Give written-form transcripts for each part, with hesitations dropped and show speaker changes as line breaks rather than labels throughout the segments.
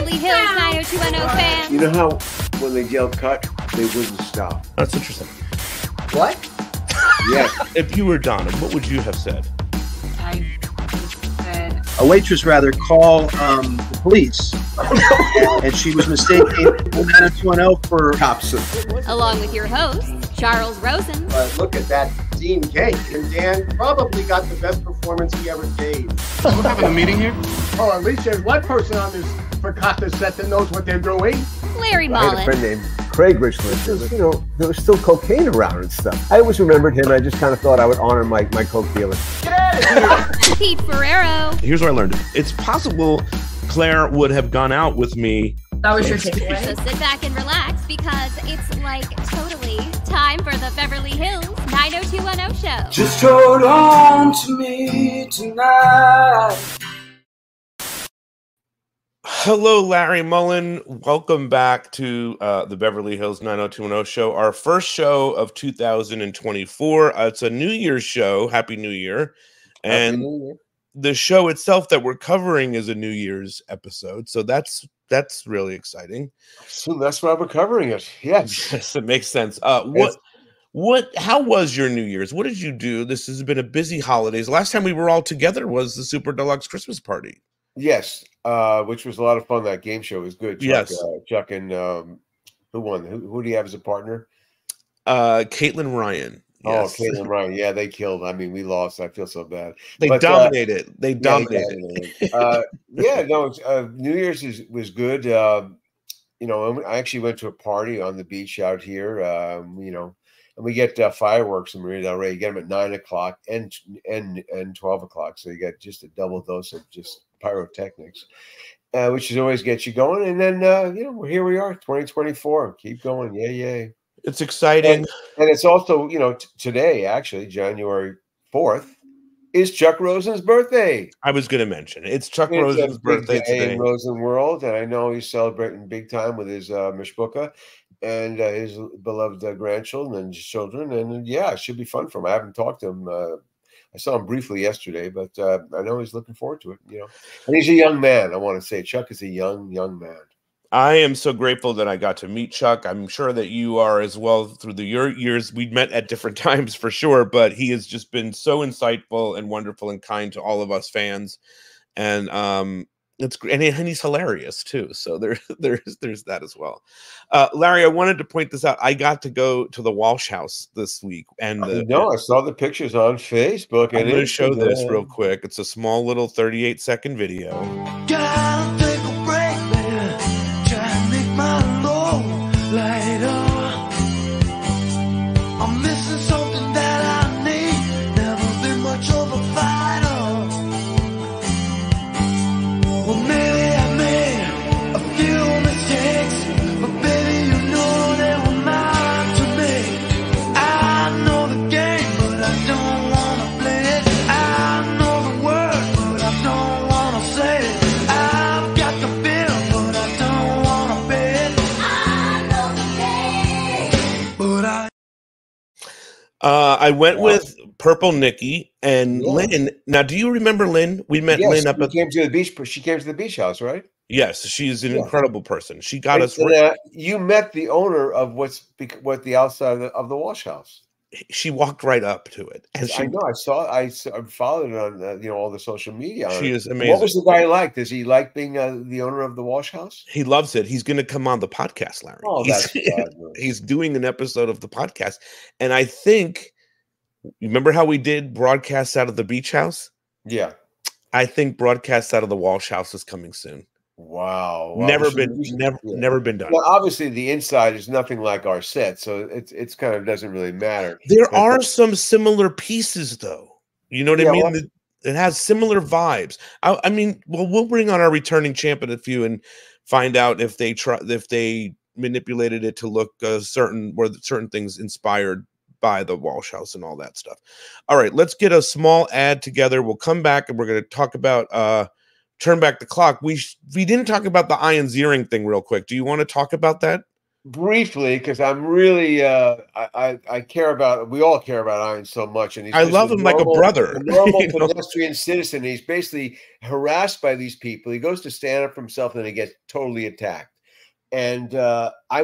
Beverly Hills 90210 fans.
You know how when they yell cut, they wouldn't stop.
That's interesting.
What?
Yeah.
If you were Donna, what would you have said?
I said...
A waitress rather call the police, and she was mistaken 90210 for cops.
Along with your host, Charles Rosen.
But look at that Dean cake, and Dan probably got the best performance he ever gave.
We're having a meeting here?
Oh, at least there's one person on this Fakata set that knows what they're doing.
Larry
I had a
Mullen.
friend named Craig Richland. There was still cocaine around and stuff. I always remembered him. I just kind of thought I would honor my coke dealer.
Get out of here!
Pete Ferrero.
Here's where I learned it. It's possible Claire would have gone out with me.
That was your takeaway?
So sit back and relax because it's like totally time for the Beverly Hills 90210 show.
Just hold on to me tonight.
Hello, Larry Mullen. Welcome back to the Beverly Hills 90210 show, our first show of 2024. It's a New Year's show. Happy New Year. And
Happy New Year.
The show itself that we're covering is a New Year's episode. So that's really exciting.
So that's why we're covering it. Yes.
Yes, it makes sense. How was your New Year's? What did you do? This has been a busy holidays. Last time we were all together was the Super Deluxe Christmas party.
Yes. Which was a lot of fun. That game show was good. Chuck,
Yes.
Chuck and who won? Who do you have as a partner?
Caitlin Ryan. Yes.
Oh, Caitlin Ryan. Yeah, they killed. I mean, we lost. I feel so bad.
They dominated. They dominated.
New Year's was good. I actually went to a party on the beach out here. And we get fireworks in Marina Del Rey. You get them at 9 o'clock and 12 o'clock. So you get just a double dose of just pyrotechnics, which always gets you going. And then, here we are, 2024. Keep going. Yay.
It's exciting.
And it's also, today, actually, January 4th, is Chuck Rosen's birthday.
I was going to mention it's Chuck Rosen's birthday today
in Rosen World, and I know he's celebrating big time with his mishpucha and his beloved grandchildren and children. And it should be fun for him. I haven't talked to him. I saw him briefly yesterday, but I know he's looking forward to it. And he's a young man. I want to say Chuck is a young man.
I am so grateful that I got to meet Chuck. I'm sure that you are as well through your years. We'd met at different times for sure, but he has just been so insightful and wonderful and kind to all of us fans. And it's great. And he's hilarious too. So there's that as well. Larry, I wanted to point this out. I got to go to the Walsh House this week. And
I saw the pictures on Facebook.
I'm going to show this real quick. It's a small little 38-second video.
I'm missing something that I need. Never been much of a fighter. Well, maybe I made a few mistakes, but baby, they were mine to make. I know the game, but I don't wanna play it. I know the word, but I don't wanna say it. I've got the bill, but I don't wanna pay it. I know the game, but
I went with Purple Nikki and Lynn. Now, do you remember Lynn? We met Lynn up at
came to the beach. She came to the beach house, right?
Yes, she's an incredible person. She got us.
You met the owner of what the outside of the Walsh House.
She walked right up to it, and
I know. I followed it on all the social media.
She is amazing.
What was the guy like? Does he like being the owner of the Walsh House?
He loves it. He's going to come on the podcast, Larry.
Oh,
he's doing an episode of the podcast, and I think remember how we did broadcasts out of the beach house?
Yeah,
I think broadcasts out of the Walsh House is coming soon.
Wow.
Never been done.
Well, obviously the inside is nothing like our set, so it's kind of doesn't really matter.
There are some similar pieces, though. You know what I mean? Well, it has similar vibes. I mean, we'll bring on our returning champ in a few and find out if they manipulated it to look certain things inspired by the Walsh House and all that stuff. All right, let's get a small ad together. We'll come back and we're going to talk about turn back the clock. We didn't talk about the Ian Ziering thing real quick. Do you want to talk about that?
briefly, because I'm really I care about. We all care about Iron so much, and he's
I
just
love him like a brother.
a normal
You know?
pedestrian citizen. He's basically harassed by these people. He goes to stand up for himself, and he gets totally attacked. And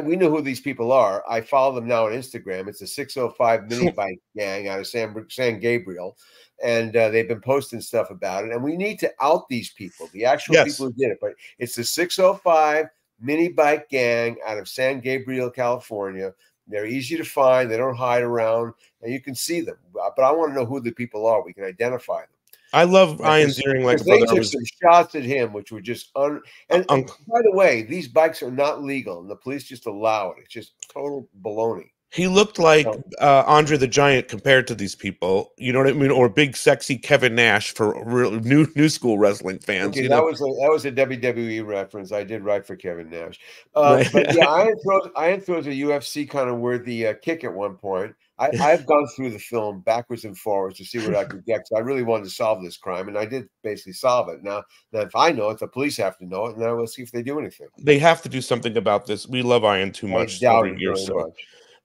we know who these people are. I follow them now on Instagram. It's a 605 mini bike gang out of San Gabriel, and they've been posting stuff about it. And we need to out these people, the actual people who did it. But it's the 605 mini bike gang out of San Gabriel, California. They're easy to find. They don't hide around, and you can see them. But I want to know who the people are. We can identify them.
I love Ian's earring like a
they
brother.
took some shots at him, which were just and by the way, these bikes are not legal, and the police just allow it. It's just total baloney.
He looked like Andre the Giant compared to these people. You know what I mean? Or big, sexy Kevin Nash for real new school wrestling fans.
Okay,
you
that
know?
was a WWE reference. I did write for Kevin Nash,
Right.
but yeah, Iron throws a UFC kind of worthy kick at one point. I've gone through the film backwards and forwards to see what I could get, because I really wanted to solve this crime, and I did basically solve it. Now if I know it, the police have to know it, and now we'll see if they do anything.
They have to do something about this. We love Ian too much.
I doubt it very much.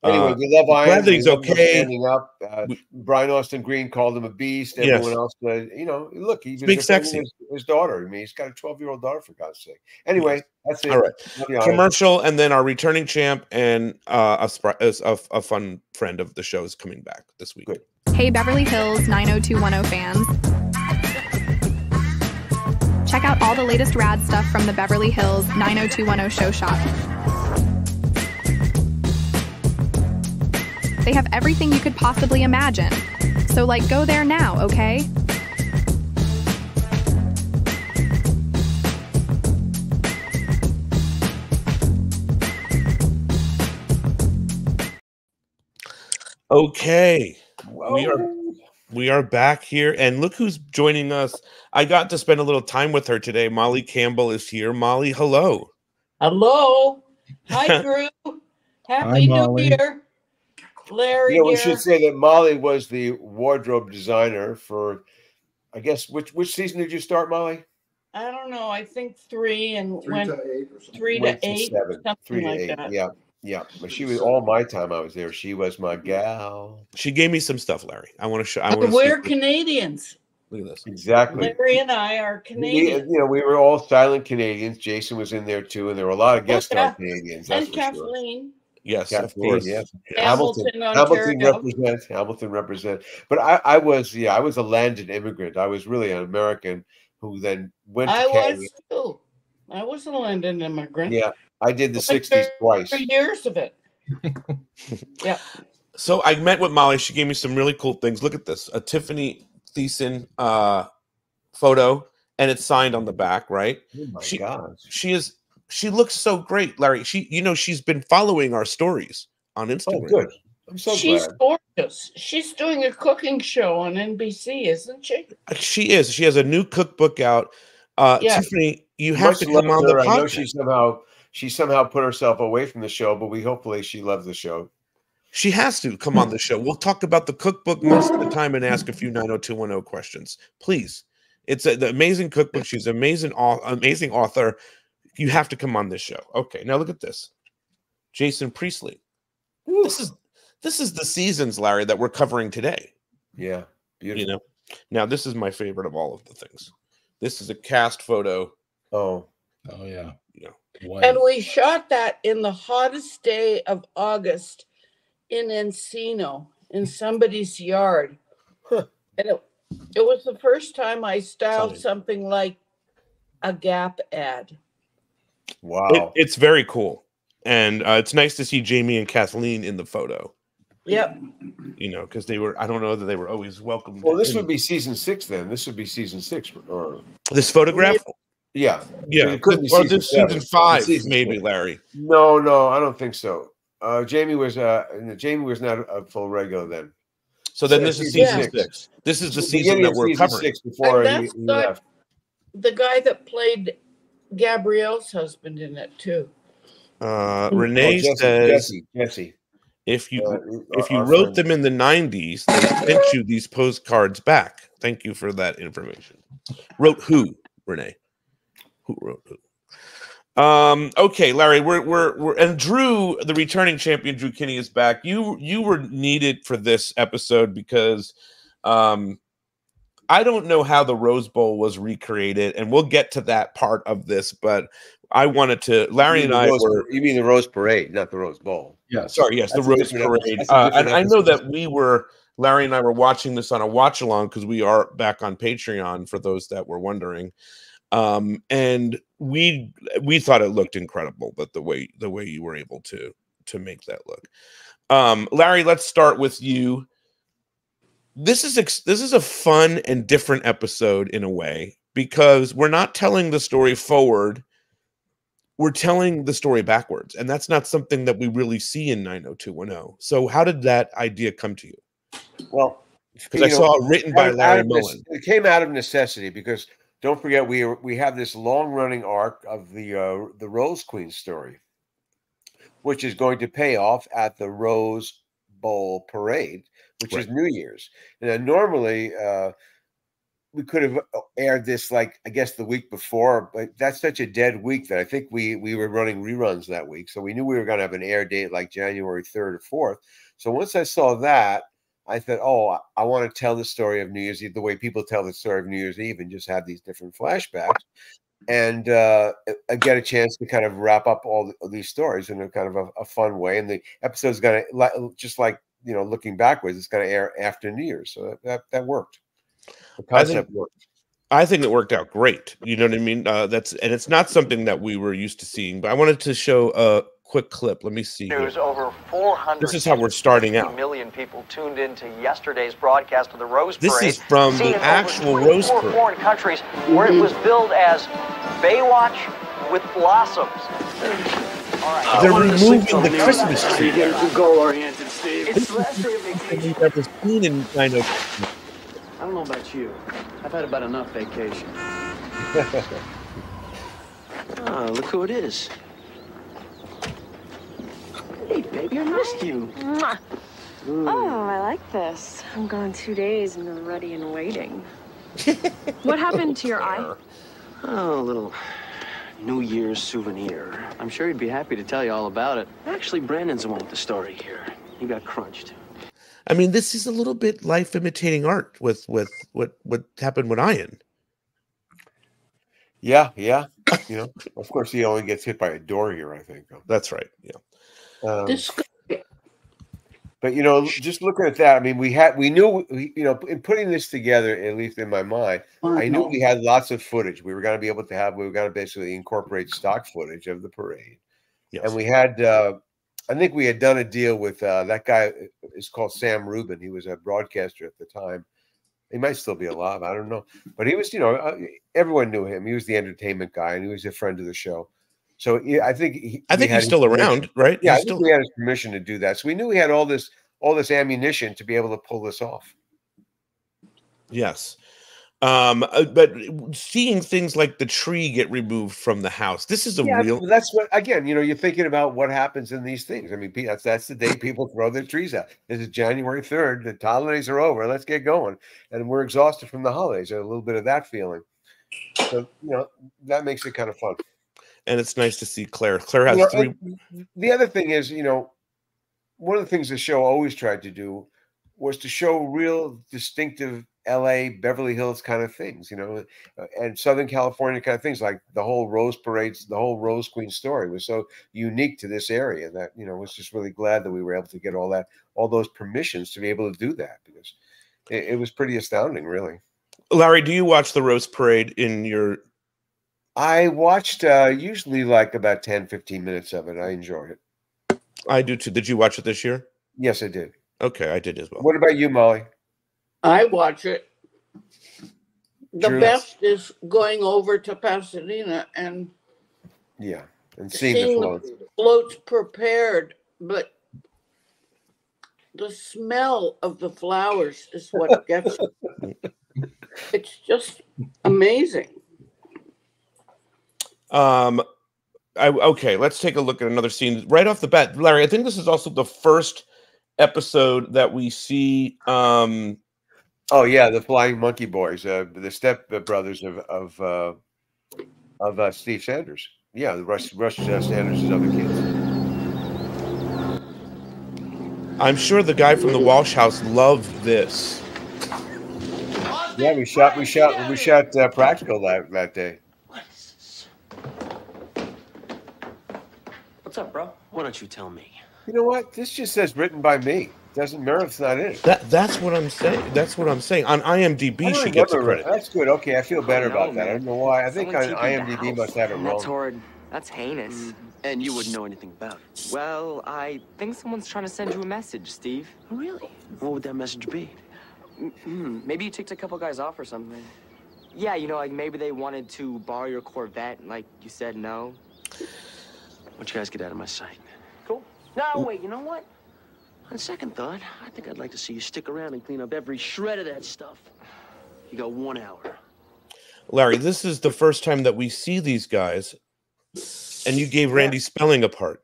Anyway, we love Iron.
Glad that he's okay.
Standing up. Brian Austin Green called him a beast. Everyone else, look, he's
big sexy.
His daughter. I mean, he's got a 12-year-old daughter, for God's sake. Anyway, that's it.
All right. Commercial, and then our returning champ and a fun friend of the show is coming back this week.
Good.
Hey, Beverly Hills 90210 fans. Check out all the latest rad stuff from the Beverly Hills 90210 show shop. They have everything you could possibly imagine. So, go there now, okay?
Okay. We are back here, and look who's joining us. I got to spend a little time with her today. Molly Campbell is here. Molly, hello.
Hello. Hi, Drew. Happy New Year. Larry,
we should say that Molly was the wardrobe designer for, I guess, which season did you start, Molly?
I don't know. I think 3 and
Three to eight or something.
3 to 8, something
3 to
like
8.
that.
Yeah. But she was all my time I was there. She was my gal.
She gave me some stuff, Larry. I want to show.
We're Canadians.
Look at this.
Exactly.
Larry and I are Canadians.
We were all silent Canadians. Jason was in there too, and there were a lot of guest star Canadians.
And Kathleen.
Yes,
of course. Yes.
Hamilton
represent. But I was a landed immigrant. I was really an American who then went to Canada.
I was too. I was a London immigrant.
Yeah, I did the 60s twice.
3 years of it. Yeah.
So I met with Molly. She gave me some really cool things. Look at this. A Tiffany Thiessen photo, and it's signed on the back, right?
Oh my gosh.
She looks so great, Larry. She's been following our stories on Instagram.
Oh, good. I'm so glad.
She's gorgeous. She's doing a cooking show on NBC, isn't she?
She is. She has a new cookbook out. Tiffany, you have to come on the podcast.
I know she somehow put herself away from the show, but hopefully she loves the show.
She has to come on the show. We'll talk about the cookbook most of the time and ask a few 90210 questions. Please. It's an amazing cookbook. She's an amazing author. You have to come on this show. Okay, now look at this. Jason Priestley. This is the seasons, Larry, that we're covering today.
Yeah, beautiful.
Now this is my favorite of all of the things. This is a cast photo.
Oh
yeah.
And we shot that in the hottest day of August in Encino, in somebody's yard. And it was the first time I styled something like a Gap ad.
Wow.
It's very cool. And it's nice to see Jamie and Kathleen in the photo.
Yep.
Because I don't know that they were always welcome.
Well, this would be season 6 then. This would be season 6. Or
this photograph?
Yeah.
Yeah. Or this season 5, maybe, Larry.
No, I don't think so. Jamie was not a full regular then.
So then this is season 6. This is the season that we're covering.
Before
and
he left.
The guy that played Gabrielle's husband in it too.
Renee says
Jesse.
If you wrote them in the 90s, they sent you these postcards back. Thank you for that information. Wrote who, Renee? Who wrote who? Okay, Larry, we're and Drew, the returning champion, Drew Kinney, is back. You were needed for this episode because I don't know how the Rose Bowl was recreated, and we'll get to that part of this, but I wanted to. Larry and I were.
You mean the Rose Parade, not the Rose Bowl?
Yeah.
Sorry, yes,
That's
the Rose Parade. And I know that Larry and I were watching this on a watch along because we are back on Patreon for those that were wondering. And we thought it looked incredible, but the way you were able to make that look. Larry, let's start with you. This is a fun and different episode in a way because we're not telling the story forward. We're telling the story backwards, and that's not something that we really see in 90210. So how did that idea come to you?
Well,
because I saw it written by Larry Mullen.
It came out of necessity because don't forget we have this long-running arc of the Rose Queen story, which is going to pay off at the Rose Bowl Parade, which is New Year's. And then normally we could have aired this, like, I guess the week before, but that's such a dead week that I think we were running reruns that week. So we knew we were going to have an air date like January 3rd or 4th. So once I saw that, I thought, oh, I want to tell the story of New Year's Eve the way people tell the story of New Year's Eve and just have these different flashbacks. And I get a chance to kind of wrap up all these stories in a kind of a fun way. And the episode's going to, just like, looking backwards, it's going to air after New Year's. So that worked. The concept worked.
I think it worked out great. You know what I mean? And it's not something that we were used to seeing, but I wanted to show a quick clip. Let me see.
There's over 400.
This is how we're starting out.
Million people tuned into yesterday's broadcast of the Rose Parade.
This is from the actual Rose Parade.
Foreign countries where it was billed as Baywatch with blossoms. All right.
They're removing the Christmas tree.
Goal-oriented, Steve.
It's last day of vacation.
We've never seen in
I don't know about you. I've had about enough vacation. Oh, look who it is. Hey, baby, I missed you.
Oh, I like this. I'm gone 2 days and I'm ready and waiting. What happened to your eye?
Oh, a little New Year's souvenir. I'm sure he'd be happy to tell you all about it. Actually, Brandon's the one with the story here. He got crunched.
I mean, this is a little bit life imitating art with what happened with Ian.
Yeah. Of course, he only gets hit by a door here, I think.
That's right. Yeah.
But just looking at that, I mean, we knew, in putting this together, at least in my mind, I knew we had lots of footage. We were going to basically incorporate stock footage of the parade.
Yes.
And we had, I think we had done a deal with that guy is called Sam Rubin. He was a broadcaster at the time. He might still be alive. I don't know. But he was, everyone knew him. He was the entertainment guy, and he was a friend of the show. So I think
he's still around, right?
Yeah, I think we had his permission to do that. So we knew we had all this ammunition to be able to pull this off.
Yes. But seeing things like the tree get removed from the house, this is real.
That's what, again, you're thinking about what happens in these things. I mean, that's the day people throw their trees out. This is January 3rd. The holidays are over. Let's get going. And we're exhausted from the holidays. There's a little bit of that feeling. So, that makes it kind of fun.
And it's nice to see Claire. Claire has three.
The other thing is, one of the things the show always tried to do was to show real distinctive LA, Beverly Hills kind of things, and Southern California kind of things, like the whole Rose Parades, the whole Rose Queen story was so unique to this area that, was just really glad that we were able to get all those permissions to be able to do that, because it was pretty astounding, really.
Larry, do you watch the Rose Parade in your...
I watched usually like about 10, 15 minutes of it. I enjoy it.
I do too. Did you watch it this year?
Yes, I did.
Okay, I did as well.
What about you, Molly?
I watch it. The
Drew.
best is going over to Pasadena and
seeing the
floats prepared, but the smell of the flowers is what gets you. It's just amazing.
Okay, let's take a look at another scene right off the bat. Larry, I think this is also the first episode that we see.
The Flying Monkey Boys, the step brothers of Steve Sanders. yeah, the Rush Sanders' other kids.
I'm sure the guy from the Walsh House loved this.
Yeah, we shot Practical that day.
What's up, bro? Why don't you tell me?
You know what? This just says written by me. Doesn't Meredith's not in it.
That's what I'm saying. That's what I'm saying. On IMDb, she gets a credit.
That's good. Okay, I feel better about that. I don't know why. I think on
Someone TP'd the
IMDb
house.
must have it wrong.
That's horrid. That's heinous.
And you wouldn't know anything about it.
Well, I think someone's trying to send you a message, Steve.
Really? What would that message be?
Maybe you ticked a couple guys off or something. Yeah, you know, like maybe they wanted to borrow your Corvette, and like you said no.
Why don't you guys get out of my sight?
Cool. No, wait, you know what?
On second thought, I think I'd like to see you stick around and clean up every shred of that stuff. You got 1 hour.
Larry, this is the first time that we see these guys, and you gave Randy Spelling a part.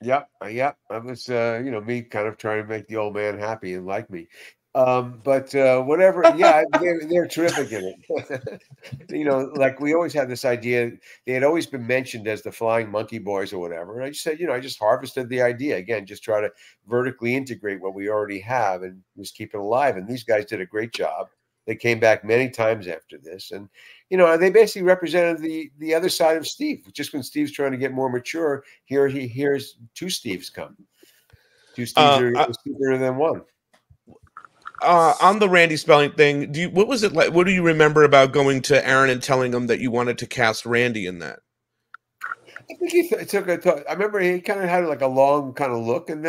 Yep. I was, me kind of trying to make the old man happy and like me. But whatever. Yeah, they're terrific in it. Like we always had this idea. They had always been mentioned as the Flying Monkey Boys or whatever. And I just said, I just harvested the idea again, just try to vertically integrate what we already have and just keep it alive. And these guys did a great job. They came back many times after this, and they basically represented the other side of Steve. Just when Steve's trying to get more mature, here's two Steves come. Two Steves are stupider than one.
On the Randy Spelling thing, what was it like? What do you remember about going to Aaron and telling him that you wanted to cast Randy in that?
I think he took a. I remember he kind of had like a long kind of look and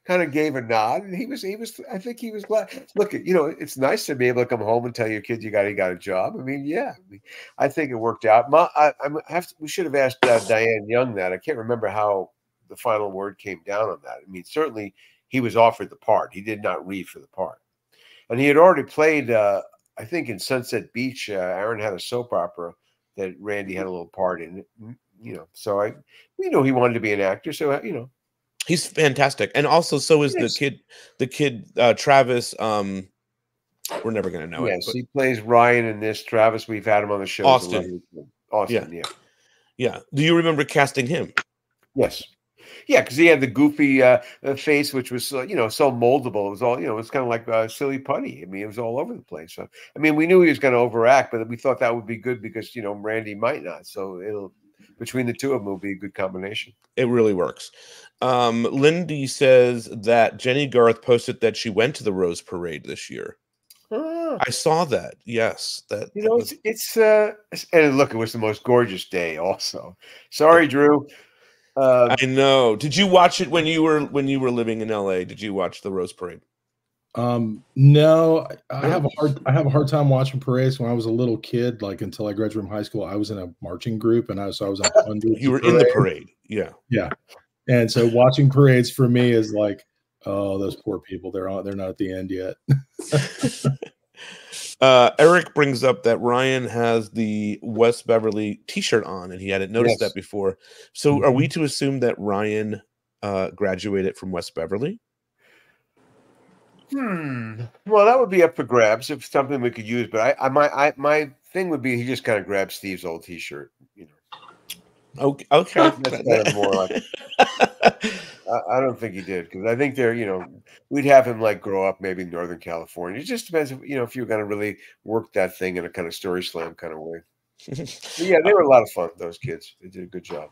kind of gave a nod, and he was. I think he was glad. Look, it's nice to be able to come home and tell your kids you got a job. I mean, yeah, I think it worked out. We should have asked Diane Young that. I can't remember how the final word came down on that. I mean, certainly he was offered the part. He did not read for the part. And he had already played, I think, in Sunset Beach. Aaron had a soap opera that Randy had a little part in it. So we know he wanted to be an actor. So
he's fantastic, and also so is the kid Travis. We're never gonna know it.
Yes, he plays Ryan in this. Travis, we've had him on the show.
Austin,
yeah.
Do you remember casting him?
Yes. Yeah, because he had the goofy face, which was so moldable. It was all it was kind of like silly putty. I mean, it was all over the place. So, I mean, we knew he was going to overact, but we thought that would be good because Randy might not. So between the two of them will be a good combination.
It really works. Lindy says that Jenny Garth posted that she went to the Rose Parade this year. I saw that. Yes,
it's and look, it was the most gorgeous day. Also, sorry, Drew.
I know. Did you watch it when you were living in LA? Did you watch the Rose Parade?
No, I have a hard time watching parades. When I was a little kid, like until I graduated from high school, I was in a marching group, and I was on hundreds.
You were in the parade, yeah.
And so watching parades for me is like, oh, those poor people. They're not at the end yet.
Eric brings up that Ryan has the West Beverly T-shirt on, and he hadn't noticed that before. So, are we to assume that Ryan graduated from West Beverly?
Well, that would be up for grabs if something we could use. But my thing would be he just kind of grabbed Steve's old T-shirt.
Okay.
That's kind of more like. I don't think he did because I think we'd have him like grow up maybe in Northern California. It just depends if you're going to really work that thing in a kind of story slam kind of way. Yeah, they were a lot of fun. Those kids, they did a good job.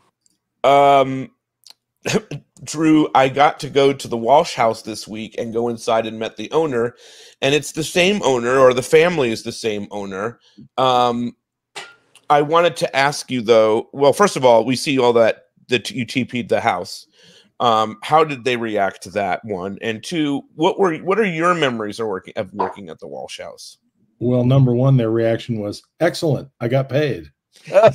Drew, I got to go to the Walsh House this week and go inside and met the owner, and it's the same owner, or the family is the same owner. I wanted to ask you though. Well, first of all, we see all that you TP'd the house. How did they react to that, one? And two, what are your memories of working at the Walsh House?
Well, number one, their reaction was excellent. I got paid.
And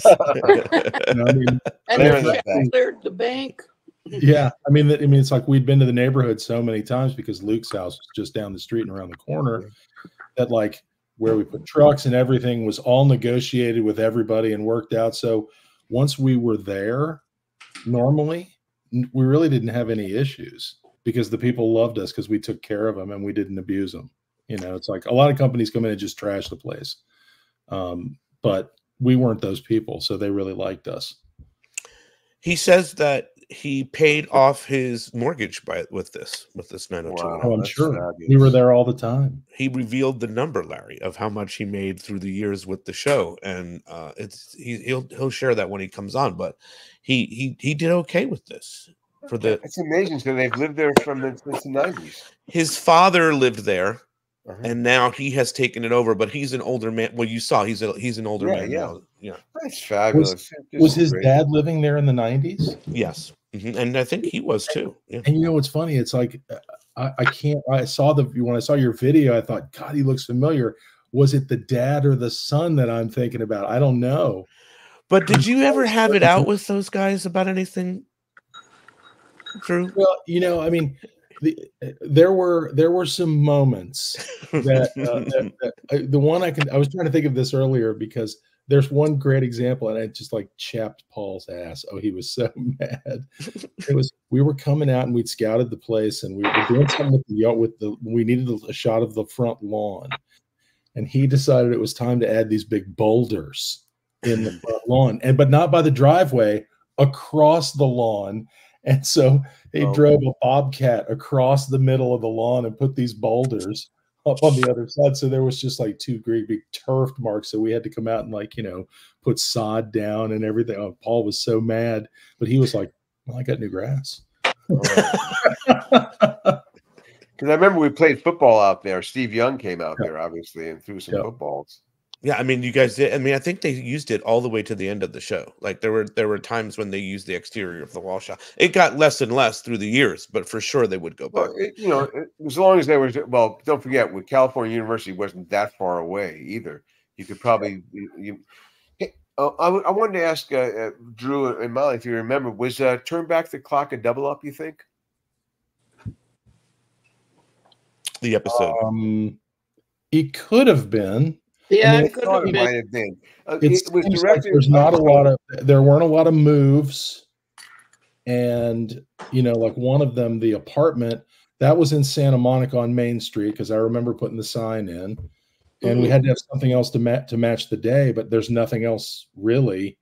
they cleared the bank.
Yeah, I mean, it's like we'd been to the neighborhood so many times because Luke's house was just down the street and around the corner. That like where we put trucks and everything was all negotiated with everybody and worked out. So once we were there, normally we really didn't have any issues because the people loved us because we took care of them and we didn't abuse them. It's like a lot of companies come in and just trash the place. But we weren't those people. So they really liked us.
He says that he paid off his mortgage with this 90210.
Oh, I'm sure. We were there all the time.
He revealed the number, Larry, of how much he made through the years with the show, and he'll share that when he comes on. But he did okay with this.
It's amazing. So they've lived there since the 90s.
His father lived there, and now he has taken it over. But he's an older man. Well, you saw he's an older man now. Yeah,
that's fabulous.
Was his dad living there in the 90s?
Yes, and I think he was too. Yeah.
And you know what's funny? It's like when I saw your video, I thought, God, he looks familiar. Was it the dad or the son that I'm thinking about? I don't know.
But did you ever have it out with those guys about anything? Drew?
Well, you know, I mean, there were some moments that the one I was trying to think of this earlier because there's one great example, and I just like chapped Paul's ass. Oh, he was so mad. We were coming out and we'd scouted the place, and we were doing something we needed a shot of the front lawn, and he decided it was time to add these big boulders in the front lawn, but not by the driveway, across the lawn. And so they drove a bobcat across the middle of the lawn and put these boulders up on the other side. So there was just like two great big turf marks. So we had to come out and put sod down and everything. Oh, Paul was so mad, but he was like, well, I got new grass.
Because I remember we played football out there. Steve Young came out there, obviously, and threw some footballs.
Yeah, I mean, you guys did. I mean, I think they used it all the way to the end of the show. Like there were times when they used the exterior of the wall shot. It got less and less through the years, but for sure they would go back.
Well, as long as they were. Well, don't forget, with California University wasn't that far away either. You could probably. I wanted to ask Drew and Molly if you remember, was Turn Back the Clock a double up? You think
the episode?
It could have been.
Yeah,
it could have might have been.
It was directed. Like there weren't a lot of moves, and like one of them, the apartment that was in Santa Monica on Main Street, because I remember putting the sign in, and we had to have something else to match the day, but there's nothing else really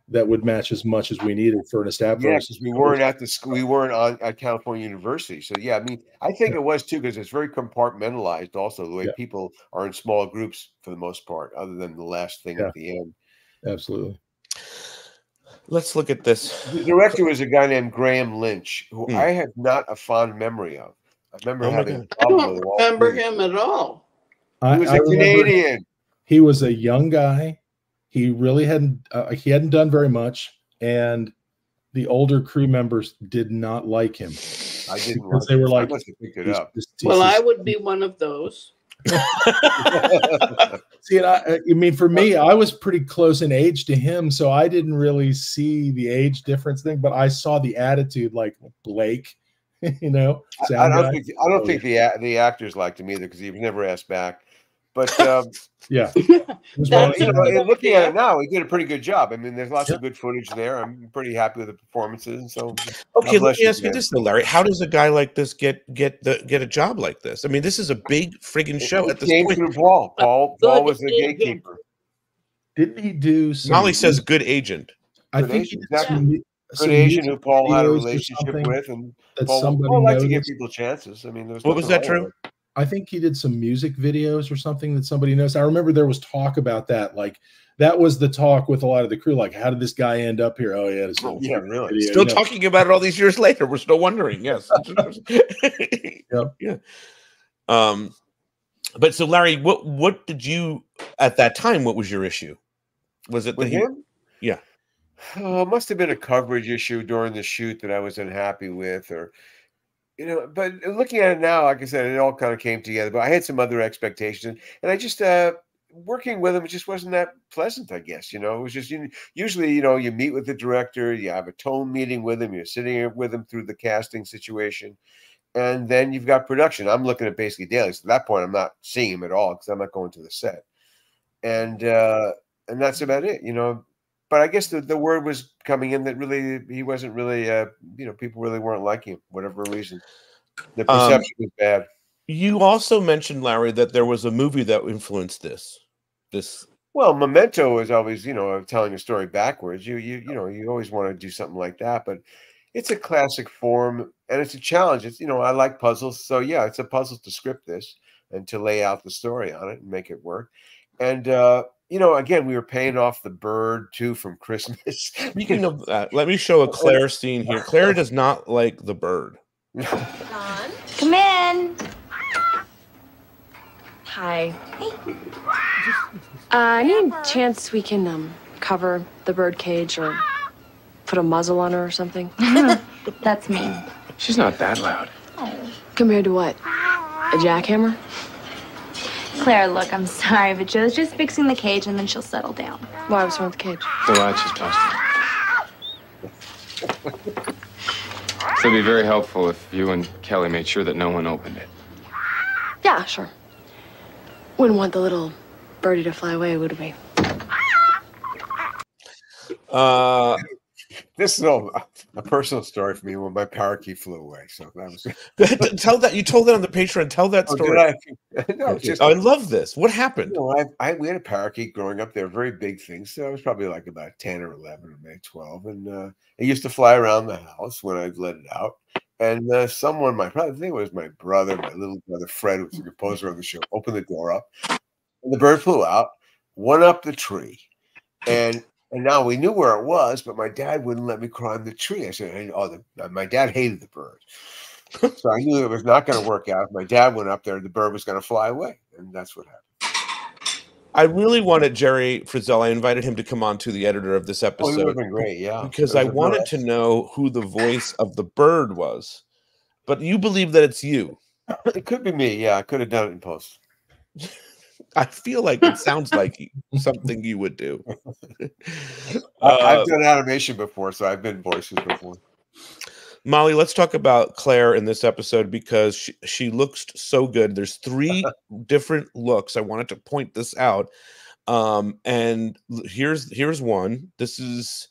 that would match as much as we needed for an established.
Yeah, because we weren't at the school, we weren't at California University. So yeah, I mean, I think it was too, because it's very compartmentalized. Also, the way people are in small groups for the most part, other than the last thing at the end.
Absolutely.
Let's look at this.
The director was a guy named Graham Lynch, who I have not a fond memory of. I remember having.
I don't remember him at all.
He was a Canadian.
He was a young guy. He really hadn't done very much, and the older crew members did not like him.
I didn't.
Because they were like,
I must have picked it up.
Well, I would be one of those.
See, and I mean, for me, I was pretty close in age to him, so I didn't really see the age difference thing, but I saw the attitude, like Blake. I don't
think the actors liked him either, because he was never asked back. But
yeah,
looking at it now, he did a pretty good job. I mean, there's lots of good footage there. I'm pretty happy with the performances. So,
okay, let me ask you this though, Larry: how does a guy like this get a job like this? I mean, this is a big friggin' show at this point.
Through Paul. Paul was the gatekeeper.
Didn't he do?
Molly says good agent.
I think he did
good agent who Paul had a relationship with, and Paul liked to give people chances. I mean,
what was that, Drew?
I think he did some music videos or something that somebody knows. I remember there was talk about that. Like that was the talk with a lot of the crew. Like, how did this guy end up here? Oh yeah, this
really.
Video.
Still talking about it all these years later. We're still wondering. Yes.
Yeah.
But so Larry, what did you at that time? What was your issue? Was it
with him?
Yeah.
Oh, it must have been a coverage issue during the shoot that I was unhappy with, or. But looking at it now, like I said, it all kind of came together. But I had some other expectations, and I just working with him, it just wasn't that pleasant. I guess it was just usually you meet with the director, you have a tone meeting with him, you're sitting here with him through the casting situation, and then you've got production. I'm looking at basically daily. So at that point, I'm not seeing him at all because I'm not going to the set, and that's about it. But I guess the word was coming in that really he wasn't really, people really weren't liking him, whatever reason. The perception was bad.
You also mentioned, Larry, that there was a movie that influenced this
Well, Memento is always, telling a story backwards. You always want to do something like that, but it's a classic form and it's a challenge. It's, I like puzzles. So yeah, it's a puzzle to script this and to lay out the story on it and make it work. And again, we were paying off the bird too from Christmas.
Speaking of that, let me show a Claire scene here. Claire does not like the bird.
Come in. Hi. Any chance we can cover the bird cage or put a muzzle on her or something?
That's mean.
She's not that loud.
Compared to what? A jackhammer?
Claire, look, I'm sorry, but Joe's just fixing the cage and then she'll settle down.
Why was wrong with the cage?
The latch is busted. So it'd be very helpful if you and Kelly made sure that no one opened it.
Yeah, sure. Wouldn't want the little birdie to fly away, would we?
This is a personal story for me when my parakeet flew away. So that was
tell that you told that on the Patreon. Tell that story.
No,
I love this. What happened?
We had a parakeet growing up. They were very big things. So I was probably like about 10 or 11 or maybe 12. And it used to fly around the house when I'd let it out. And someone, I think it was my brother, my little brother Fred, who was the composer of the show, opened the door up. And the bird flew out, went up the tree. And now we knew where it was, but my dad wouldn't let me climb the tree. I said, my dad hated the bird. So I knew it was not going to work out. If my dad went up there, the bird was going to fly away. And that's what happened.
I really wanted Jerry Frizzell. I invited him to come on to the editor of this episode.
Oh, he would have been great, yeah.
Because I wanted to know who the voice of the bird was. But you believe that it's you.
It could be me. Yeah, I could have done it in post.
I feel like it sounds like something you would do.
I've done animation before, so I've been voices before.
Molly, let's talk about Claire in this episode because she looks so good. There's 3 different looks. I wanted to point this out. And here's one. This is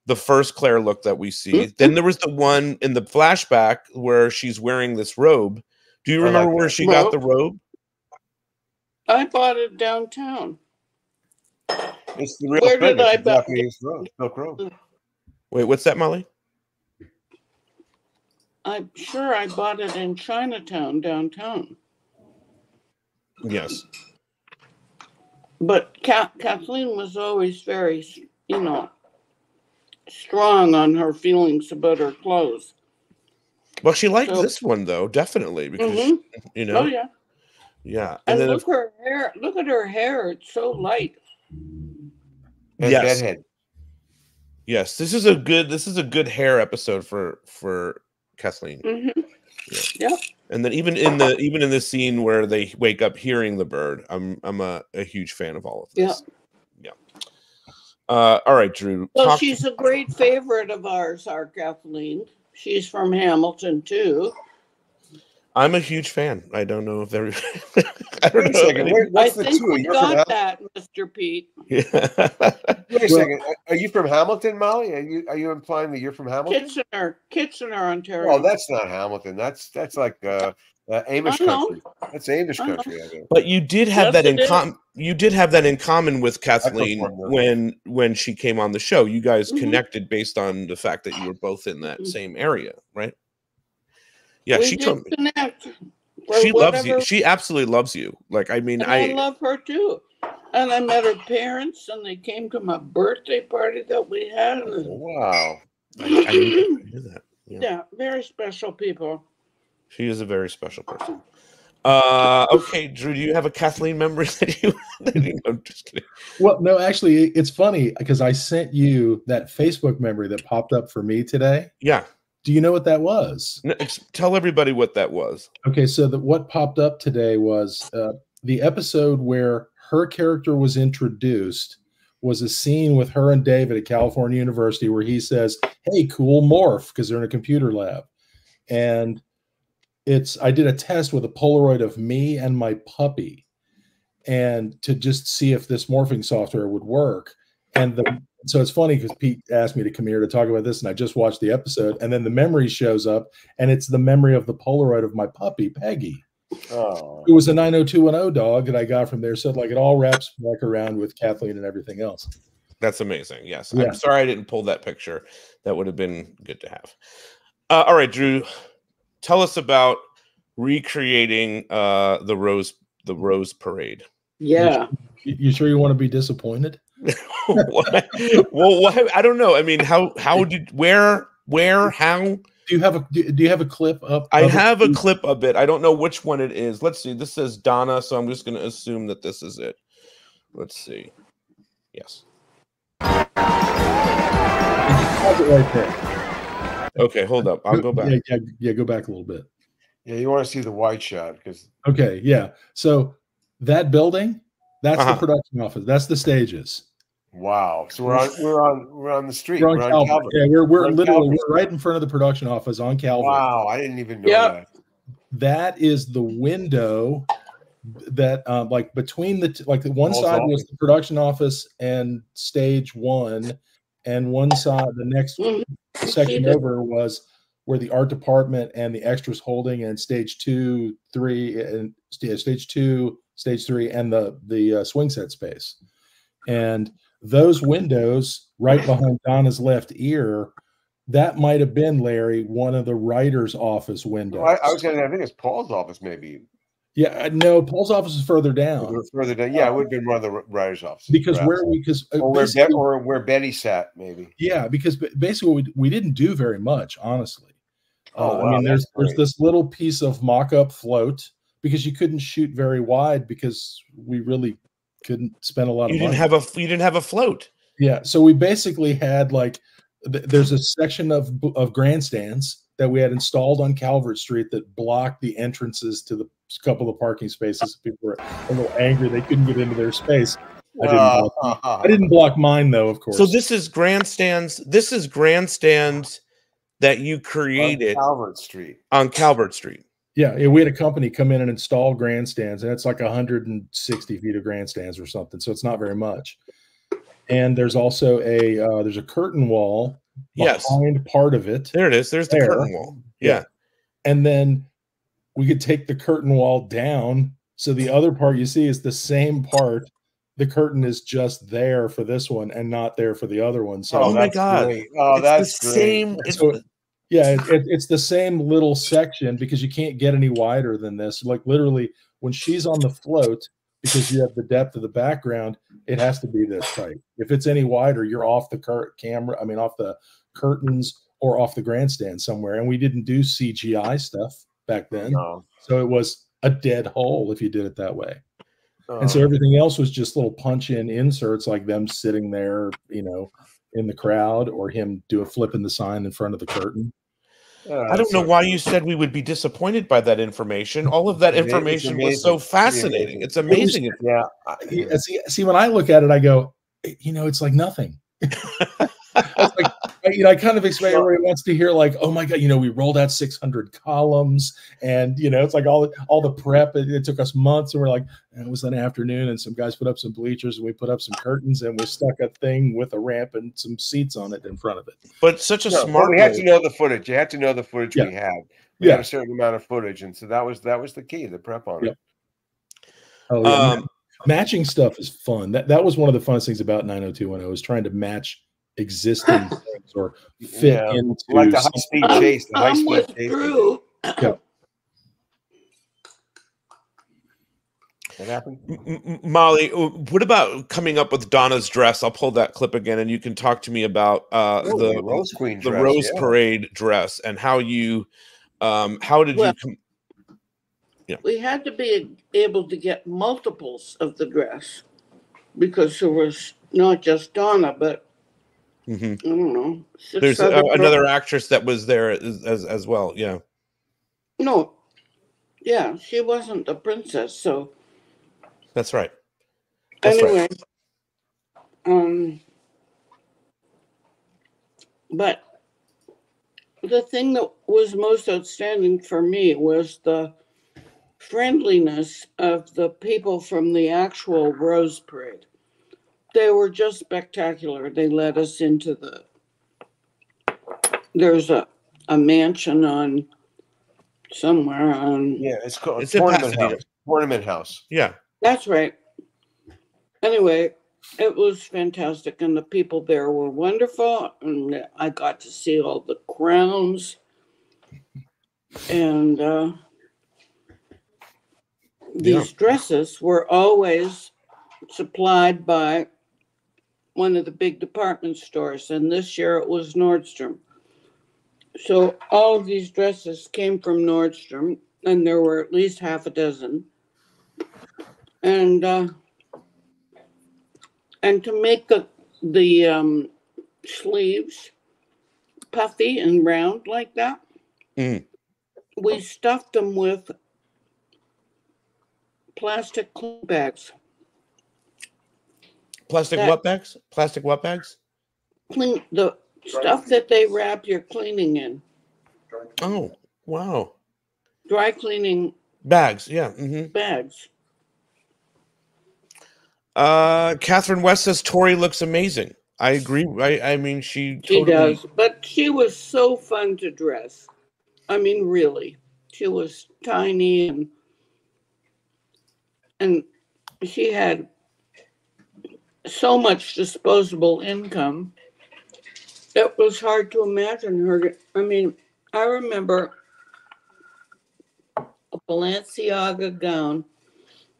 the first Claire look that we see. Then there was the one in the flashback where she's wearing this robe. Do you remember where she got the robe?
I bought it downtown.
It's the real
Where
thing.
did I
It's
buy
Japanese silk robe.
Wait, what's that, Molly?
I'm sure I bought it in Chinatown downtown.
Yes.
But Kathleen was always very, strong on her feelings about her clothes.
Well, she liked this one though, definitely, because
Oh yeah.
Yeah.
And then look her hair. Look at her hair. It's so light.
And
yes.
bedhead.
Yes, this is a good hair episode for Kathleen.
Yeah.
And then even in the scene where they wake up hearing the bird, I'm a huge fan of all of this. Yeah. All right, Drew.
Well, she's a great favorite of ours, our Kathleen. She's from Hamilton too.
I'm a huge fan. I don't know if every.
Wait a second. What's the
think
two?
we
You're
got
from
that, Mr. Pete.
Yeah.
Wait a second. Are you from Hamilton, Molly? Are you implying that you're from Hamilton?
Kitchener, Ontario.
Oh, that's not Hamilton. That's like Amish country. That's Amish country. I think.
But you did have that in common. You did have that in common with Kathleen when she came on the show. You guys connected based on the fact that you were both in that same area, right? Yeah, she told me. She loves you. She absolutely loves you. Like, I mean,
I love her too. And I met her parents, and they came to my birthday party that we had.
Oh, wow.
I knew that.
Yeah, very special people.
She is a very special person. Okay, Drew, do you have a Kathleen memory that you? I'm just kidding.
Well, no, actually, it's funny because I sent you that Facebook memory that popped up for me today.
Yeah.
Do you know what that was?
No, tell everybody what that was.
Okay, so what popped up today was the episode where her character was introduced was a scene with her and David at California University where he says, "Hey, cool morph," because they're in a computer lab. And I did a test with a Polaroid of me and my puppy and to just see if this morphing software would work. And so it's funny because Pete asked me to come here to talk about this, and I just watched the episode, and then the memory shows up, and it's the memory of the Polaroid of my puppy, Peggy.
Oh.
It was a 90210 dog that I got from there. So like it all wraps back around with Kathleen and everything else.
That's amazing. Yes.
Yeah.
I'm sorry I didn't pull that picture. That would have been good to have. All right, Drew, tell us about recreating the Rose Parade.
Yeah.
You sure you want to be disappointed?
Well, I don't know. I mean, how how?
Do you have a clip up?
I have a clip of it. I don't know which one it is. Let's see. This says Donna, so I'm just going to assume that this is it. Let's see. Yes.
Right there.
Okay, hold up. I'll go back.
Yeah, go back a little bit.
Yeah, you want to see the wide shot because.
Okay, yeah. So that building, that's the production office. That's the stages.
Wow. So we're on the street.
We're on Calvert. Yeah, we're literally right in front of the production office on Calvert.
Wow, I didn't even know that.
That is the window that like between the like one side was the production office and stage one, and one side, the next section over, was where the art department and the extras holding, and stage 2, 3, and stage 2, stage 3, and the swing set space. And those windows right behind Donna's left ear, that might have been, Larry, one of the writer's office windows.
Well, I was going to. I think it's Paul's office, maybe.
Yeah, no, Paul's office is further down.
Further down, yeah, it would have been one of the writer's offices.
Because
where Betty sat, maybe.
Yeah, because basically we didn't do very much, honestly.
Wow,
I mean, there's this little piece of mock-up float because you couldn't shoot very wide because we really couldn't spend a lot of money.
You didn't have a float.
Yeah, so we basically had like there's a section of grandstands that we had installed on Calvert Street that blocked the entrances to the couple of parking spaces. People were a little angry they couldn't get into their space. I didn't block mine though, of course.
So this is grandstands. This is grandstands that you created on Calvert Street.
Yeah, we had a company come in and install grandstands, and it's like 160 feet of grandstands or something. So it's not very much. And there's also there's a curtain wall behind part of it.
There it is. There's the curtain wall. Yeah.
And then we could take the curtain wall down. So the other part you see is the same part. The curtain is just there for this one and not there for the other one. So
oh my God.
Great. Oh,
it's
that's
the same.
It's the same little section because you can't get any wider than this. Like literally when she's on the float, because you have the depth of the background, it has to be this tight. If it's any wider, you're off the off the curtains or off the grandstand somewhere. And we didn't do CGI stuff back then.
No.
So it was a dead hole if you did it that way. And so everything else was just little punch-in inserts, like them sitting there, in the crowd, or him flipping the sign in front of the curtain.
I don't know why you said we would be disappointed by that information. All of that information was so fascinating. It's amazing.
See, when I look at it, I go, it's like nothing. It's like, I kind of expect everybody wants to hear like, oh my God, we rolled out 600 columns, and it's like all the prep. It took us months, and we're like, it was an afternoon, and some guys put up some bleachers, and we put up some curtains, and we stuck a thing with a ramp and some seats on it in front of it.
But such a smart.
We had to know the footage. You had to know the footage we had. We had a certain amount of footage, and so that was the key, the prep on it.
Oh yeah, matching stuff is fun. That was one of the funnest things about 90210 was trying to match existing things or fit into
like the high-speed chase. The high-speed chase.
Yeah.
What happened?
Molly, what about coming up with Donna's dress? I'll pull that clip again, and you can talk to me about the
Rose Queen dress,
the Rose Parade dress, and how you how did you come?
We had to be able to get multiples of the dress because there was not just Donna, but I don't know.
There's another actress that was there as well. Yeah.
No. Yeah, she wasn't a princess, so.
That's right.
Anyway, but the thing that was most outstanding for me was the friendliness of the people from the actual Rose Parade. They were just spectacular. They let us into there's a mansion on somewhere on.
Yeah, it's called
It's in
Tournament
Pasadena.
House. Tournament House.
Yeah.
That's right. Anyway, it was fantastic, and the people there were wonderful, and I got to see all the crowns, and these dresses were always supplied by one of the big department stores, and this year it was Nordstrom. So all of these dresses came from Nordstrom, and there were at least half a dozen. And to make the sleeves puffy and round like that, we stuffed them with plastic clean bags.
Plastic what bags? Plastic what bags?
Clean the stuff that they wrap your cleaning in.
Oh, wow.
Dry cleaning
bags. Yeah.
Bags.
Catherine West says Tori looks amazing. I agree. I mean, she totally
does, but she was so fun to dress. I mean, really, she was tiny and she had so much disposable income. It was hard to imagine her. I mean, I remember a Balenciaga gown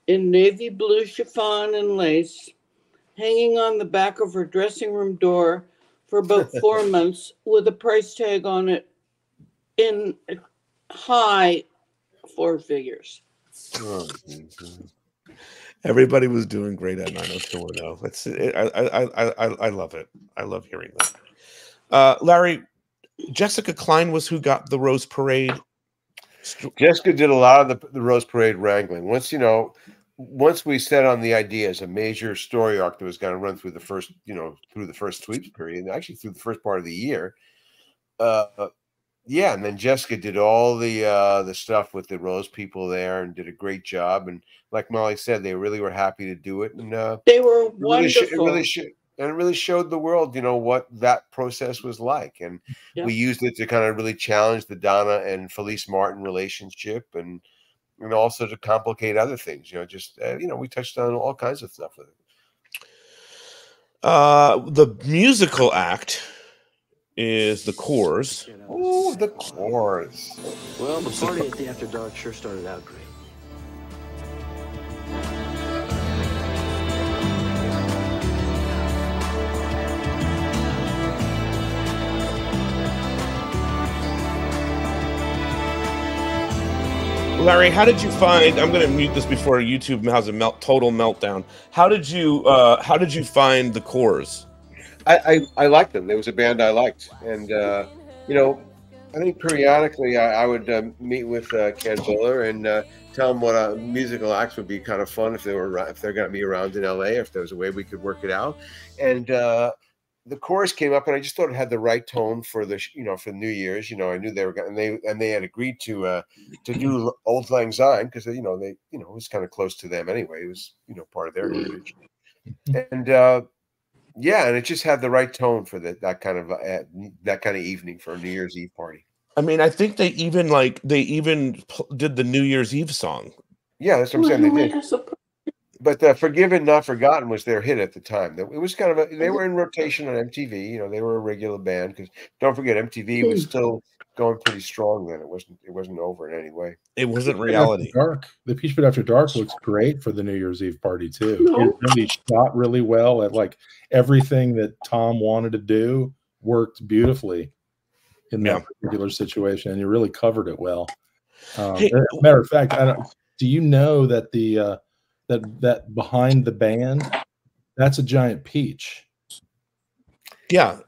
in navy blue chiffon and lace hanging on the back of her dressing room door for about 4 months with a price tag on it in high four figures.
Everybody was doing great at 90210. That's it. I love it. I love hearing that. Larry, Jessica Klein was who got the Rose Parade.
Jessica did a lot of the Rose Parade wrangling. Once we set on the idea as a major story arc that was going to run through the first, through the first sweeps period, and actually through the first part of the year. Yeah, and then Jessica did all the stuff with the Rose people there and did a great job. And like Molly said, they really were happy to do it. And
they were wonderful.
It really showed the world, what that process was like. And we used it to kind of really challenge the Donna and Felice Martin relationship and also to complicate other things. We touched on all kinds of stuff with it.
The musical act is the Corrs.
Oh, the Corrs.
Well, the party at the After Dark sure started out great.
Larry, how did you find? I'm going to mute this before YouTube has a total meltdown. How did you find the Corrs?
I liked them. There was a band I liked, and I think periodically I would meet with Ken Buller and tell him what musical acts would be kind of fun if they're going to be around in LA, if there was a way we could work it out. And the Corrs came up, and I just thought it had the right tone for the for New Year's. I knew they were going, and they had agreed to do Old Lang Syne because they it was kind of close to them anyway. It was part of their heritage, and yeah, and it just had the right tone for that kind of evening for a New Year's Eve party.
I mean, I think they even did the New Year's Eve song.
Yeah, that's what I'm saying. They did. But "Forgiven Not Forgotten" was their hit at the time. It was kind of they were in rotation on MTV. They were a regular band because don't forget MTV was still going pretty strong then. It wasn't over in any way.
It wasn't reality.
The Peach Pit After Dark looks great for the New Year's Eve party too. It really shot really well at everything that Tom wanted to do worked beautifully in that particular situation, and you really covered it well. Matter of fact, do you know that the that behind the band, that's a giant peach?
Yeah.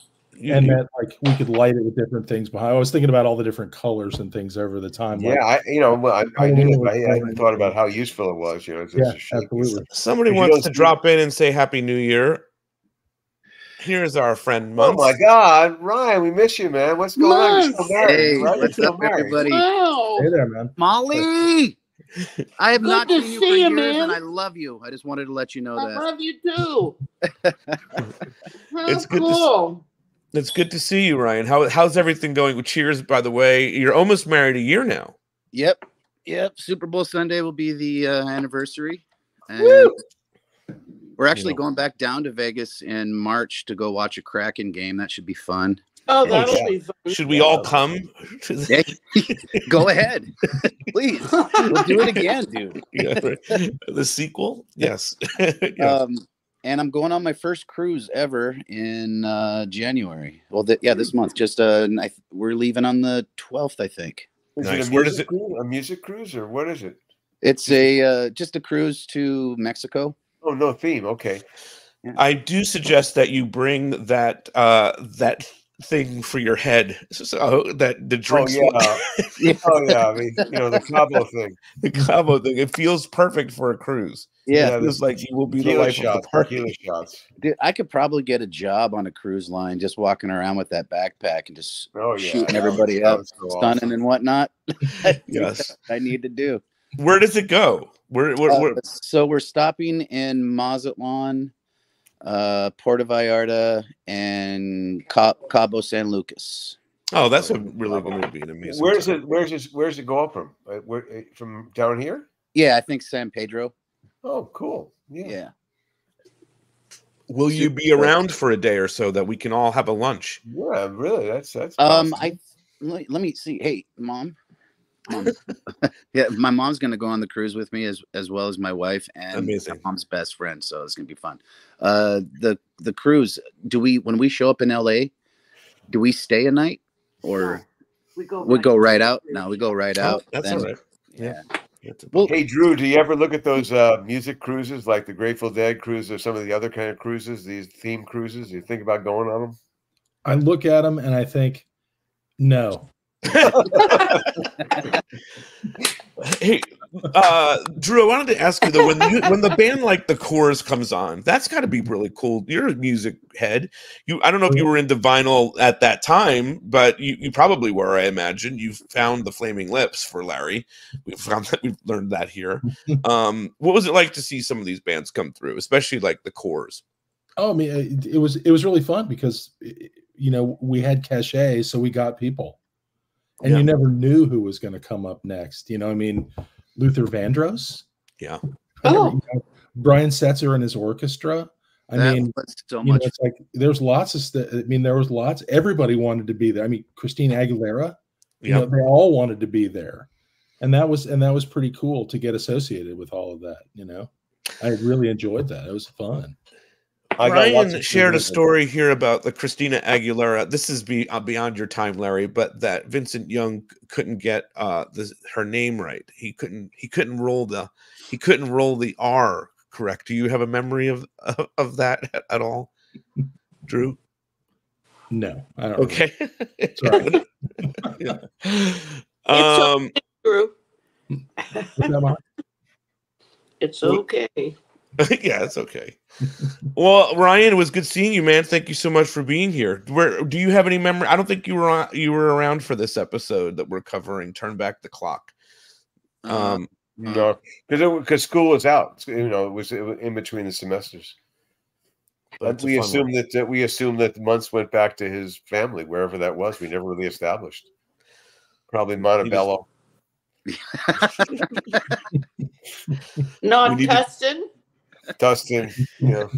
And that we could light it with different things behind. I was thinking about all the different colors and things over the time.
Yeah, I knew it. I hadn't thought about how useful it was.
Absolutely.
Somebody wants to drop in and say Happy New Year. Here's our friend Muntz.
Oh my God, Ryan, we miss you, man. What's going on? You're still married,
Hey,
right?
what's up, everybody?
Wow.
Hey there, man.
Molly! I have not
Good
seen
to
you
see
for
you,
years,
man.
and I love you. I just wanted to let you know
I
that.
love you too.
It's good
cool.
It's good to see you, Ryan. How's everything going with Cheers, by the way? You're almost married a year now.
Yep. Super Bowl Sunday will be the anniversary. And
Woo!
we're actually going back down to Vegas in March to go watch a Kraken game. That should be fun.
Oh, that'll be fun.
Should we all come?
Hey, go ahead. Please. We'll do it again, dude.
Yeah, right. The sequel? Yes. Yes.
And I'm going on my first cruise ever in January. Well, this month. Just we're leaving on the 12th, I think.
Is
Nice.
it
Where does it?
a music cruise or what is it?
It's a just a cruise to Mexico.
Oh, no theme. Okay.
I do suggest that you bring that that thing for your head, so that the drinks.
Oh yeah, oh yeah. I mean, the Cabo thing.
The Cabo thing. It feels perfect for a cruise.
Yeah,
it feels like you will be the
Tequila
life of the party.
Tequila shots.
Dude, I could probably get a job on a cruise line just walking around with that backpack and just shooting everybody up, stunning and whatnot.
Yes,
I need to do.
Where does it go? Where?
So we're stopping in Mazatlan, Puerto Vallarta, and Cabo San Lucas.
Oh, that's a really going to be an amazing.
Where's it go up from? From down here?
Yeah, I think San Pedro.
Oh, cool. Yeah.
Will you be around for a day or so that we can all have a lunch?
Yeah, really. That's
let me see. Hey, mom. Yeah, my mom's gonna go on the cruise with me as well as my wife and my mom's best friend, so it's gonna be fun. The cruise, when we show up in LA, do we stay a night or we go right out? No, we go right out.
That's all right. Yeah.
Well, hey Drew, do you ever look at those music cruises like the Grateful Dead cruise or some of the other kind of cruises, these theme cruises? Do you think about going on them?
I look at them and I think, no.
Hey, Drew, I wanted to ask you though, when the band like the Corrs comes on, that's got to be really cool. You're a music head. I don't know if you were into vinyl at that time, but you probably were. I imagine you found the Flaming Lips for Larry. We've learned that here. What was it like to see some of these bands come through, especially like the Corrs?
Oh, I mean, it was really fun because we had cachet, so we got people. And you never knew who was going to come up next. I mean, Luther Vandross.
Yeah.
Brian Setzer and his orchestra. I mean,
so much.
It's like there's lots of there was lots. Everybody wanted to be there. I mean, Christina Aguilera. They all wanted to be there, and that was pretty cool to get associated with all of that. I really enjoyed that. It was fun.
Ryan shared a story here about the Christina Aguilera. This is beyond your time, Larry, but that Vincent Young couldn't get her name right. He couldn't roll the R correct. Do you have a memory of that at all, Drew?
No, I don't.
Okay.
Sorry.
It's okay, Drew. It's okay.
Yeah, it's okay. Well, Ryan, it was good seeing you, man. Thank you so much for being here. Do you have any memory? I don't think you were around for this episode that we're covering. Turn Back the Clock.
No, because school was out. It was in between the semesters. But we assumed that months went back to his family, wherever that was. We never really established. Probably Montebello.
Not Tustin.
Dustin, yeah.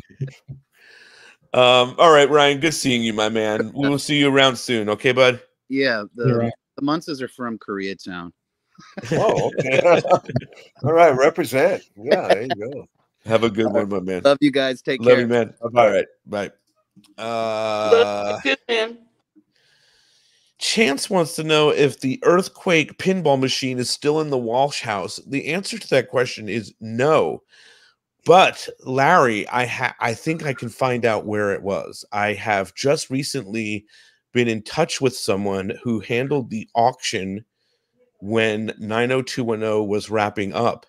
All right, Ryan. Good seeing you, my man. We will see you around soon. Okay, bud.
Yeah, the Munces are from Koreatown.
Oh, okay. All right, represent. Yeah, there you go.
Have a good one, my man.
Love you guys. Take care.
Love you, man. All right, bye.
Good man.
Chance wants to know if the earthquake pinball machine is still in the Walsh house. The answer to that question is no. But Larry, I think I can find out where it was. I have just recently been in touch with someone who handled the auction when 90210 was wrapping up.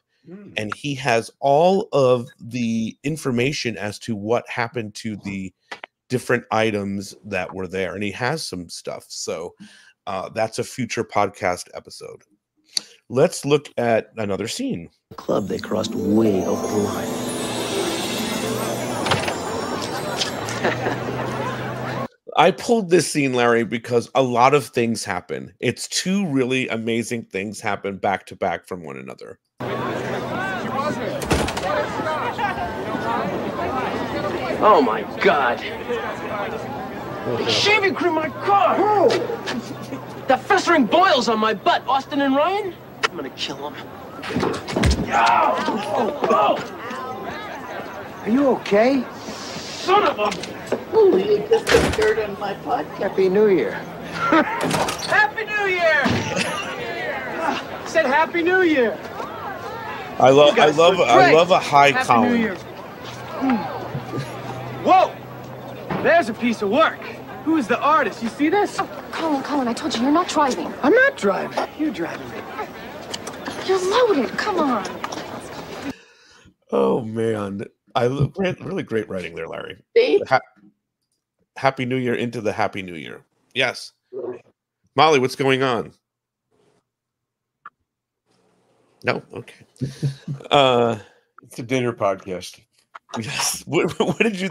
And he has all of the information as to what happened to the different items that were there. And he has some stuff. So that's a future podcast episode. Let's look at another scene.
Club, they crossed way over the line.
I pulled this scene, Larry, because a lot of things happen. It's two really amazing things happen back to back from one another.
Oh my God! Shaving cream in my car! Who? The festering boils on my butt. Austin and Ryan? I'm gonna kill them.
Are you okay?
Son of a...
Ooh, you just got dirt on my podcast.
Happy New Year.
Happy New Year! Said Happy New Year.
I love a high
Happy
Colin.
New Year. Whoa! There's a piece of work. Who is the artist? You see this?
Oh, Colin, I told you, you're not driving.
I'm not driving. You're driving me.
You're loaded. Come on.
Oh man, I look really great writing there, Larry.
See?
Happy New Year into the Happy New Year. Yes, Molly, what's going on? No, okay.
It's a dinner podcast.
Yes. What did you?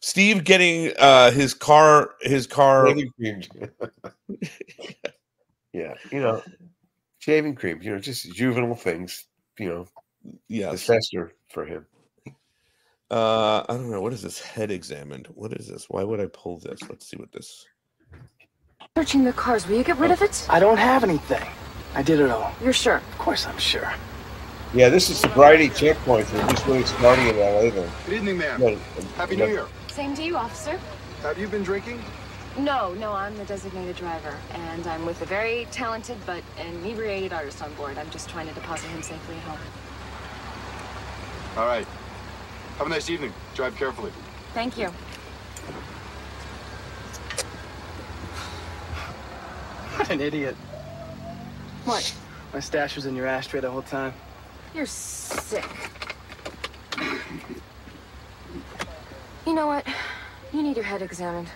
Steve getting his car?
Shaving cream. Yeah, shaving cream. Just juvenile things.
Yes.
The fester for him.
I don't know. What is this? Head examined. What is this? Why would I pull this? Let's see what this.
Searching the cars. Will you get rid of it?
I don't have anything. I did it all.
You're sure?
Of course I'm sure.
Yeah, this is sobriety checkpoint. We're just really starting in LA then.
Good evening, ma'am.
Yeah,
Happy New Year.
Same to you, officer.
Have you been drinking?
No, I'm the designated driver, and I'm with a very talented but inebriated artist on board. I'm just trying to deposit him safely at home.
All right. Have a nice evening. Drive carefully.
Thank you.
What an idiot.
What?
My stash was in your ashtray the whole time.
You're sick. You know what? You need your head examined.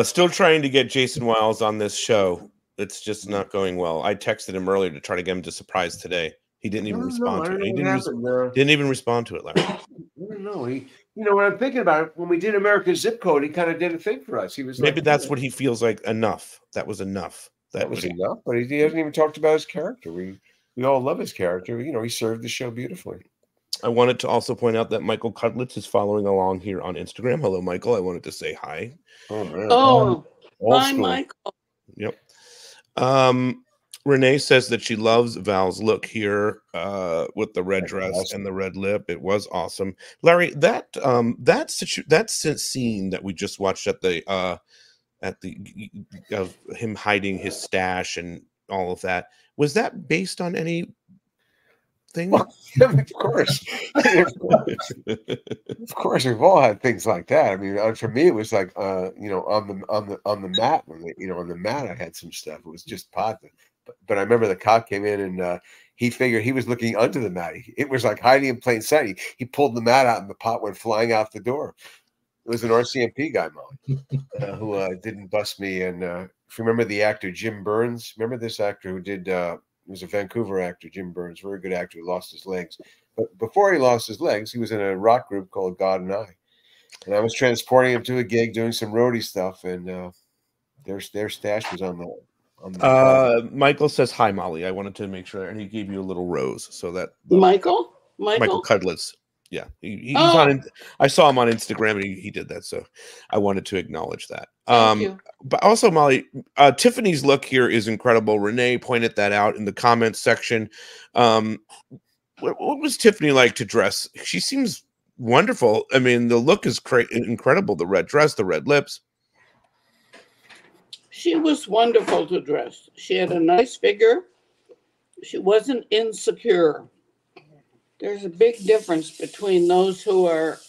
Still trying to get Jason Wiles on this show. It's just not going well. I texted him earlier to try to get him to surprise today. He didn't even respond to it. He didn't even respond to it, Larry.
I don't know. When I'm thinking about it, when we did America's Zip Code, he kind of did a thing for us. He was
maybe that's what he feels like. Enough. That was enough.
That was enough. But he hasn't even talked about his character. We all love his character. He served the show beautifully.
I wanted to also point out that Michael Cudlitz is following along here on Instagram. Hello, Michael. I wanted to say hi.
Oh, man.
Oh, hi, Michael.
Yep. Renee says that she loves Val's look here with the red dress and the red lip. It was awesome. Larry, that scene that we just watched at the of him hiding his stash and all of that, was that based on any thing?
Well, of course. Of course, we've all had things like that. I mean, for me, it was like on the mat on the mat I had some stuff. It was just pot. But I remember the cop came in and he figured he was looking under the mat. It was like hiding in plain sight. He pulled the mat out and the pot went flying out the door. It was an RCMP guy, Molly, who didn't bust me. And if you remember the actor Jim Burns, remember this actor who did, he was a Vancouver actor, Jim Burns, very good actor who lost his legs. But before he lost his legs, he was in a rock group called God and I. And I was transporting him to a gig doing some roadie stuff. And their stash was on the
Michael says hi, Molly. I wanted to make sure, and he gave you a little rose so that
Michael
Cudlitz. Yeah, he's on. I saw him on Instagram, and he did that. So I wanted to acknowledge that.
Thank you.
But also, Molly, Tiffany's look here is incredible. Renee pointed that out in the comments section. What was Tiffany like to dress? She seems wonderful. I mean, the look is incredible. The red dress, the red lips.
She was wonderful to dress. She had a nice figure. She wasn't insecure. There's a big difference between those who are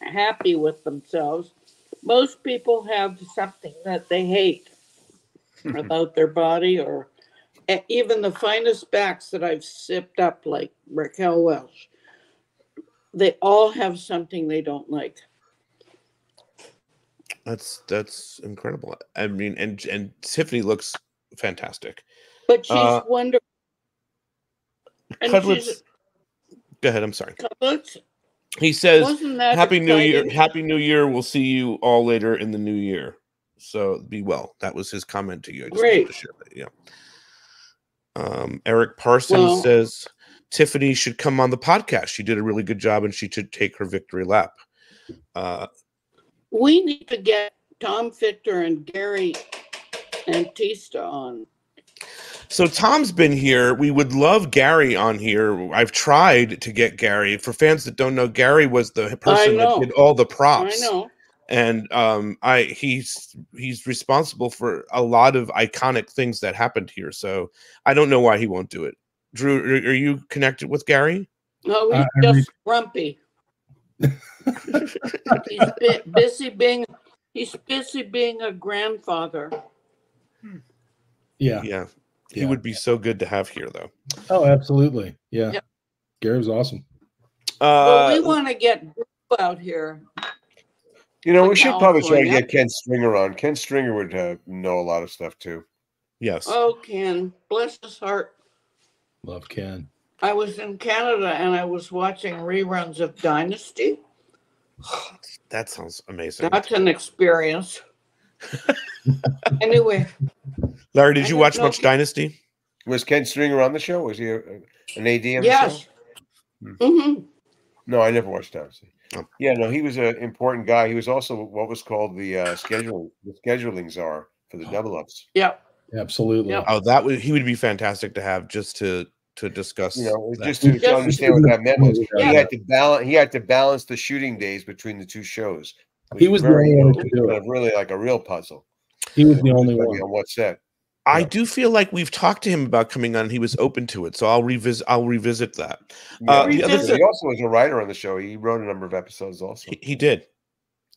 happy with themselves. Most people have something that they hate about their body, or even the finest backs that I've sipped up, like Raquel Welch. They all have something they don't like.
That's incredible. I mean, and Tiffany looks fantastic.
But she's wonderful. And
Cudlitz, go ahead. I'm sorry.
Cudlitz
He says,
Wasn't that
"Happy New Year!
exciting?
Happy New Year! We'll see you all later in the new year. So be well." That was his comment to you. I just wanted
Great.
to share that. Yeah. Eric Parsons says Tiffany should come on the podcast. She did a really good job, and she should take her victory lap.
We need to get Tom Fichter and Gary Antista on.
So Tom's been here. We would love Gary on here. I've tried to get Gary. For fans that don't know, Gary was the person that did all the props.
I know.
And he's responsible for a lot of iconic things that happened here. So I don't know why he won't do it. Drew, are you connected with Gary?
No, he's just grumpy. He's busy being a grandfather.
Yeah.
He would be so good to have here, though.
Oh, absolutely. Yeah. Yep. Gary was awesome.
Well, we want to get Drew out here.
You know, we should probably try to get Ken Stringer on. Ken Stringer would know a lot of stuff too.
Yes.
Oh, Ken, bless his heart.
Love Ken.
I was in Canada and I was watching reruns of Dynasty.
That sounds amazing.
That's an experience. Anyway.
Larry, did you watch much Dynasty?
Was Ken Stringer on the show? Was he an AD on
the show? Mm-hmm.
No, I never watched Dynasty. Yeah, no, he was an important guy. He was also what was called the scheduling czar for the double ups.
Yep.
Absolutely.
Yep.
Oh, he would be fantastic to have just to discuss.
You know, just to understand what that meant was he had to balance the shooting days between the two shows.
He was the only one who could do it.
Really like a real puzzle.
He was the only one.
On what set?
I do feel like we've talked to him about coming on. He was open to it, so I'll revisit that.
Yeah, he also was a writer on the show. He wrote a number of episodes also.
He did.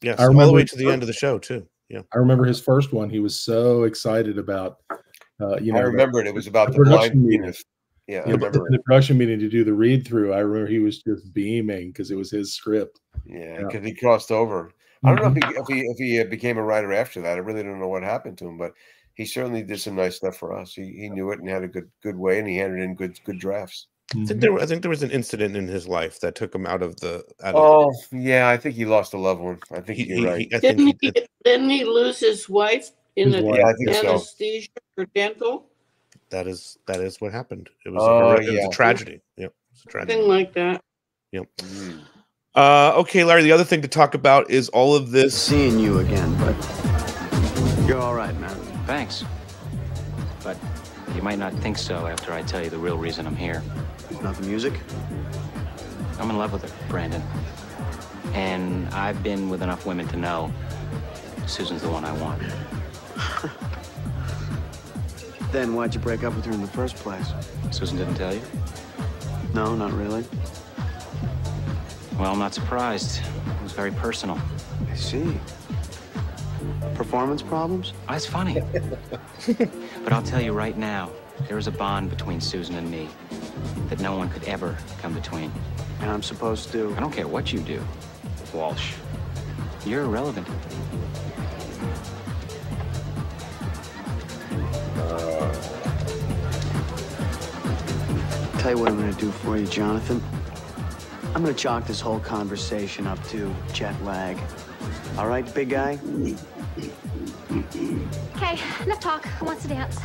Yes,
I remember
all the way to the end of the show too. Yeah,
I remember his first one. He was so excited about.
I remembered it was about the
production
blind
meeting.
penis. Yeah, I remember
the production meeting to do the read through. I remember he was just beaming because it was his script.
Yeah, because he crossed over. I don't know if he became a writer after that. I really don't know what happened to him, but he certainly did some nice stuff for us. He knew it and had a good way, and he handed in good drafts.
I think there was an incident in his life that took him out of the.
Yeah, I think he lost a loved one. I think you're right.
Didn't he lose his wife in
I think
anesthesia or dental?
That is what happened. It was it was a tragedy. Yep, it's a tragedy.
Something like that.
Yep. Okay, Larry. The other thing to talk about is all of this.
Seeing you again, but you're all right, man.
Thanks. But you might not think so after I tell you the real reason I'm here.
Not the music?
I'm in love with her, Brandon. And I've been with enough women to know Susan's the one I want.
Then why'd you break up with her in the first place?
Susan didn't tell you?
No, not really.
Well, I'm not surprised. It was very personal.
I see. Performance problems?
Oh, that's funny. But I'll tell you right now, there is a bond between Susan and me that no one could ever come between.
And I'm supposed to...
I don't care what you do, Walsh. You're irrelevant.
Tell you what I'm going to do for you, Jonathan. I'm going to chalk this whole conversation up to jet lag. All right, big guy?
Okay, enough talk. Who wants to dance?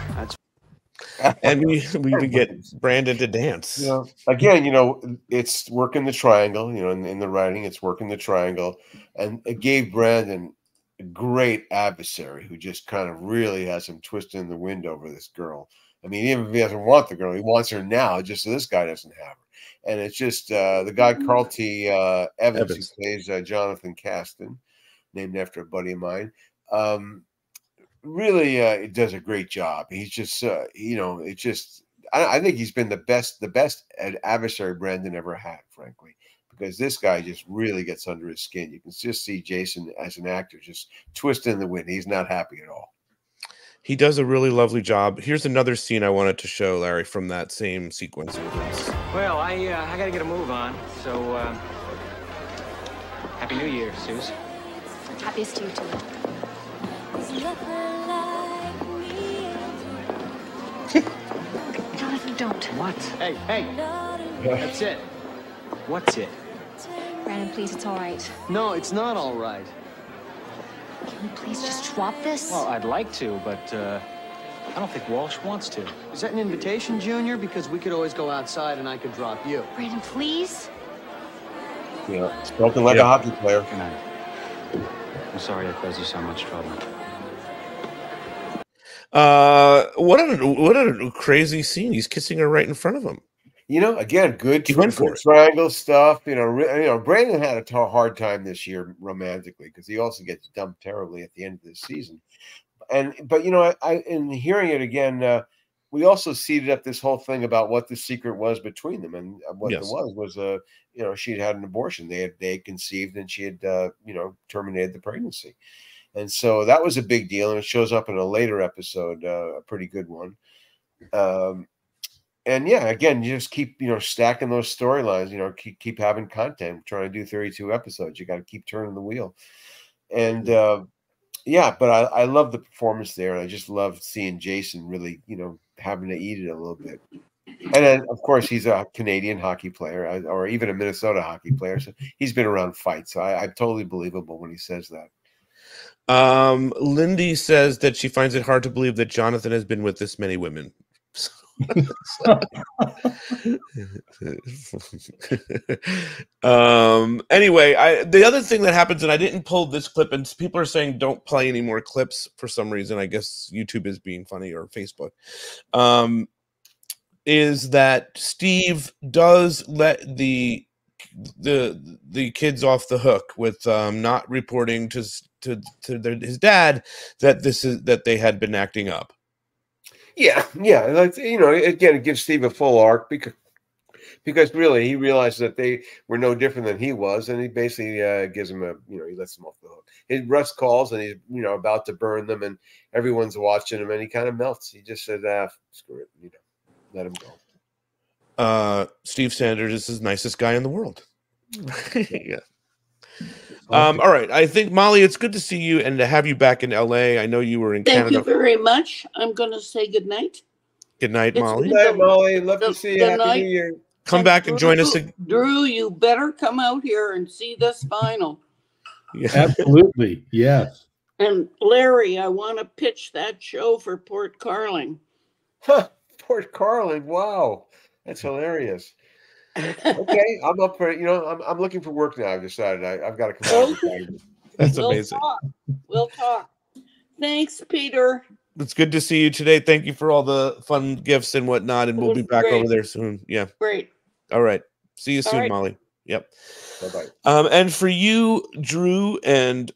And we would get Brandon to dance.
Yeah. Again, it's working the triangle. In the writing, it's working the triangle, and it gave Brandon a great adversary who just kind of really has him twisting the wind over this girl. I mean, even if he doesn't want the girl, he wants her now, just so this guy doesn't have her. And it's just the guy Carl T. Evans, who plays Jonathan Caston, named after a buddy of mine. Really does a great job. He's just, it's just, I think he's been the best adversary Brandon ever had, frankly, because this guy just really gets under his skin. You can just see Jason as an actor just twisting the wind. He's not happy at all.
He does a really lovely job. Here's another scene I wanted to show, Larry, from that same sequence.
Well, I got to get a move on, so Happy New Year, Suze.
Happiest to you, too.
Jonathan, don't.
What? Hey. That's it. What's it?
Brandon, please, it's all right.
No, it's not all right.
Can we please just drop this?
Well, I'd like to, but I don't think Walsh wants to. Is that an invitation, Junior? Because we could always go outside and I could drop you.
Brandon, please.
Yeah, spoken like a hockey player.
Good night. I'm sorry I caused you so much trouble.
What a crazy scene. He's kissing her right in front of him.
You know, again, good triangle stuff. You know, Brandon had a hard time this year romantically because he also gets dumped terribly at the end of the season. But you know, I in hearing it again, we also seeded up this whole thing about what the secret was between them, and what it was you know, she'd had an abortion. They had conceived, and she had you know, terminated the pregnancy. And so that was a big deal, and it shows up in a later episode, a pretty good one. And yeah, again, you just keep, you know, stacking those storylines. You know, keep having content. Trying to do 32 episodes, you got to keep turning the wheel. And yeah, but I love the performance there, and I just love seeing Jason really, you know, having to eat it a little bit. And then, of course, he's a Canadian hockey player, or even a Minnesota hockey player, so he's been around fights. So I'm totally believable when he says that.
Lindy says that she finds it hard to believe that Jonathan has been with this many women. Anyway, the other thing that happens, and I didn't pull this clip, and people are saying don't play any more clips for some reason. I guess YouTube is being funny, or Facebook. Is that Steve does let the kids off the hook with not reporting to his dad that they had been acting up.
Yeah, like, you know, again, it gives Steve a full arc because really he realized that they were no different than he was, and he basically gives him he lets them off the hook. Russ calls, and he's, you know, about to burn them, and everyone's watching him, and he kind of melts. He just says, screw it, you know, let him go.
Steve Sanders is the nicest guy in the world. Yeah. All right. I think, Molly, it's good to see you and to have you back in LA. I know you were in Canada.
Thank you very much. I'm going to say good night.
Good night, Molly.
Good night, Molly. Love to see you. Happy New Year.
Come back and join us.
Drew, you better come out here and see this final.
Yeah. Absolutely. Yes.
And Larry, I want to pitch that show for Port Carling.
Port Carling. Wow. That's hilarious. Okay, I'm up for it. You know, I'm looking for work now. I've decided I've got to come out.
Okay.
That's amazing.
We'll talk. Thanks, Peter.
It's good to see you today. Thank you for all the fun gifts and whatnot, and we'll be back over there soon. Yeah.
Great.
All right. See you soon, Molly. Yep. Bye-bye. And for you, Drew and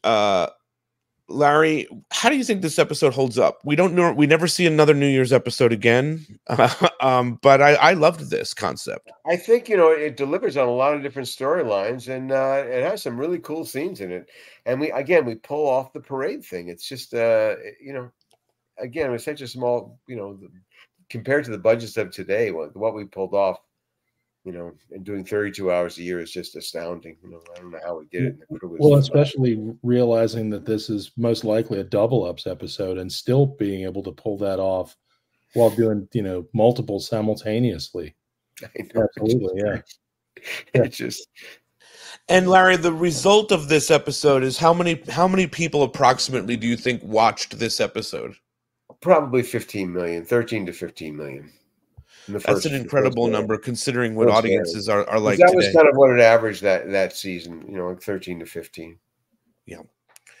Larry, how do you think this episode holds up? We don't know. We never see another New Year's episode again. But I loved this concept.
I think, you know, it delivers on a lot of different storylines, and it has some really cool scenes in it. And we pull off the parade thing. It's just, you know, again, it's such a small, you know, compared to the budgets of today, what we pulled off, you know, and doing 32 hours a year is just astounding. You know, I don't know how we did it.
Well, especially realizing that this is most likely a double ups episode, and still being able to pull that off while doing, you know, multiple simultaneously. Absolutely, yeah.
It's just.
And Larry, the result of this episode is how many people approximately do you think watched this episode?
Probably 15 million, 13 to 15 million.
That's an incredible number considering what audiences are like
that
today.
Was kind of what it averaged that season, you know, like 13 to 15.
Yeah.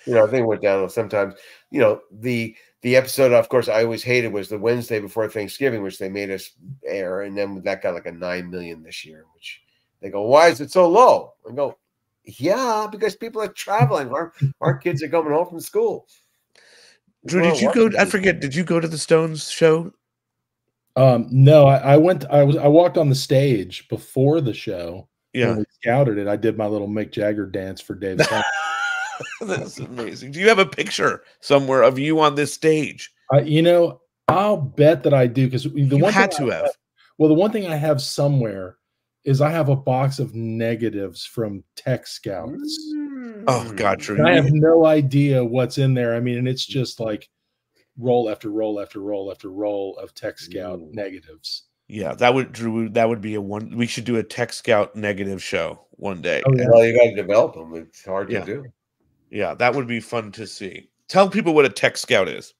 You know, I think it went down sometimes. You know, the episode, of course, I always hated was the Wednesday before Thanksgiving, which they made us air, and then that got like a 9 million this year, which they go, why is it so low? I go, yeah, because people are traveling. Our kids are coming home from school.
Drew, did you go? I forget. Did you go to the Stones show?
No, I went. I walked on the stage before the show.
Yeah,
when we scouted it. I did my little Mick Jagger dance for Dave.
That's amazing. Do you have a picture somewhere of you on this stage?
You know, I'll bet that I do, because the one
had to have.
Well, the one thing I have somewhere is I have a box of negatives from Tech Scouts.
Oh God, Drew!
I have no idea what's in there. I mean, and it's just like roll after roll after roll after roll of Tech Scout negatives.
Yeah, that would be a one. We should do a Tech Scout negative show one day.
Oh, yeah. Well, you got to develop them. It's hard to do.
Yeah, that would be fun to see. Tell people what a Tech Scout is.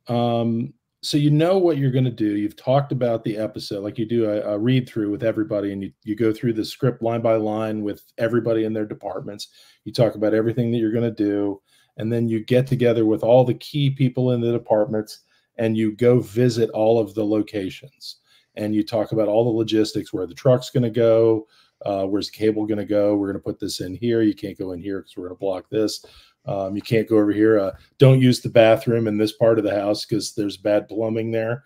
So you know what you're going to do. You've talked about the episode, like you do a read through with everybody, and you go through the script line by line with everybody in their departments. You talk about everything that you're going to do, and then you get together with all the key people in the departments, and you go visit all of the locations, and you talk about all the logistics, where the truck's going to go, where's the cable going to go. We're going to put this in here. You can't go in here because we're going to block this. You can't go over here. Don't use the bathroom in this part of the house because there's bad plumbing there.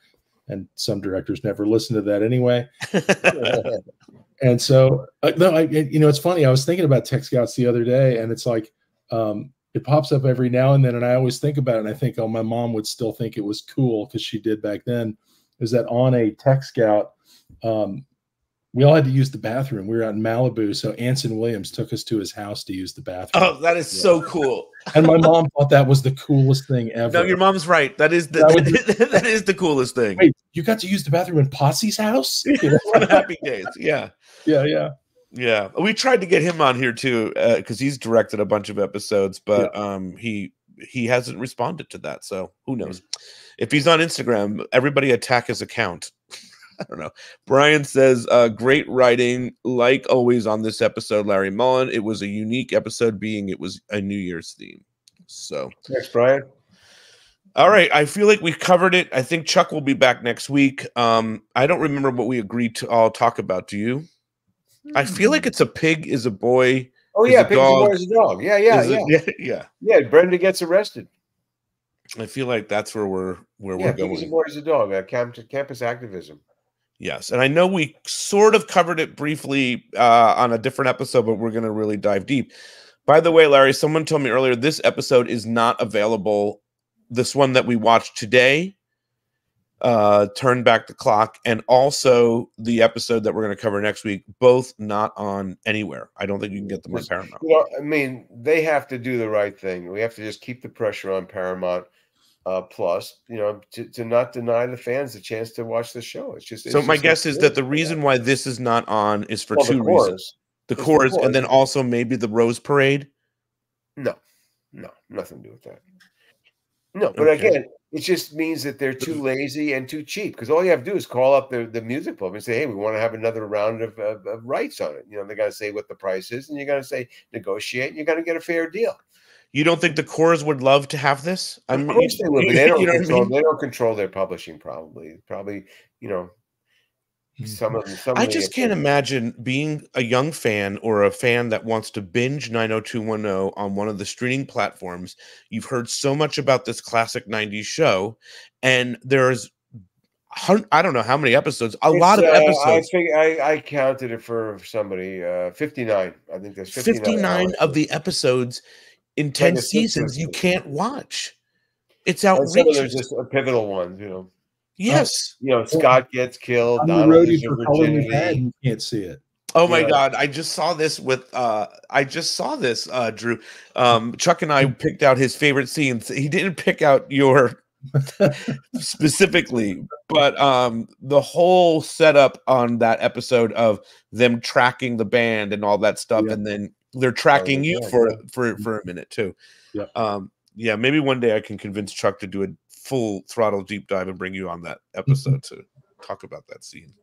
And some directors never listen to that anyway. And so, it's funny. I was thinking about Tech Scouts the other day, and it's like, it pops up every now and then. And I always think about it. And I think, oh, my mom would still think it was cool because she did back then, is that on a Tech Scout, we all had to use the bathroom. We were out in Malibu, so Anson Williams took us to his house to use the bathroom.
Oh, that is so cool!
And my mom thought that was the coolest thing ever.
No, your mom's right. That is the that is the coolest thing.
Wait, you got to use the bathroom in Potsy's house?
Happy days. Yeah. We tried to get him on here too because he's directed a bunch of episodes, but he hasn't responded to that. So who knows? If he's on Instagram, everybody attack his account. I don't know. Brian says, great writing, like always on this episode, Larry Mullen. It was a unique episode, being it was a New Year's theme. So
thanks, Brian.
All right. I feel like we've covered it. I think Chuck will be back next week. I don't remember what we agreed to all talk about. Do you? I feel like it's a pig is a boy.
Oh, yeah. Pig is a boy is a dog. Yeah. Brenda gets arrested.
I feel like that's where we're going.
Pig is a boy is a dog. Campus activism.
Yes, and I know we sort of covered it briefly on a different episode, but we're going to really dive deep. By the way, Larry, someone told me earlier this episode is not available. This one that we watched today, Turn Back the Clock, and also the episode that we're going to cover next week, both not on anywhere. I don't think you can get them on Paramount.
I mean, they have to do the right thing. We have to just keep the pressure on Paramount. Plus, to not deny the fans the chance to watch the show.
So my guess is that the reason why this is not on is for two reasons. The chorus, and then also maybe the Rose Parade.
No, nothing to do with that. No, but again, it just means that they're too lazy and too cheap, because all you have to do is call up the music club and say, hey, we want to have another round of rights on it. They're going to say what the price is, and you're going to say negotiate, and you're going to get a fair deal.
You don't think the Coors would love to have this?
Of course they would, but they don't control their publishing. Probably, some of them.
I just can't imagine being a young fan or a fan that wants to binge 90210 on one of the streaming platforms. You've heard so much about this classic 90s show, and there's I don't know how many episodes. A lot of episodes.
I counted it for somebody. 59. I think there's
59 of the episodes. In 10 seasons, you can't watch. It's outrageous.
There's just a pivotal one,
Yes.
Scott gets killed.
On the roadie for Colin Bad, you can't see it.
Oh my God! I just saw this with. Drew. Chuck and I picked out his favorite scenes. He didn't pick out your specifically, but the whole setup on that episode of them tracking the band and all that stuff, and then they're tracking you for a minute too. Maybe one day I can convince Chuck to do a full throttle deep dive and bring you on that episode to talk about that scene.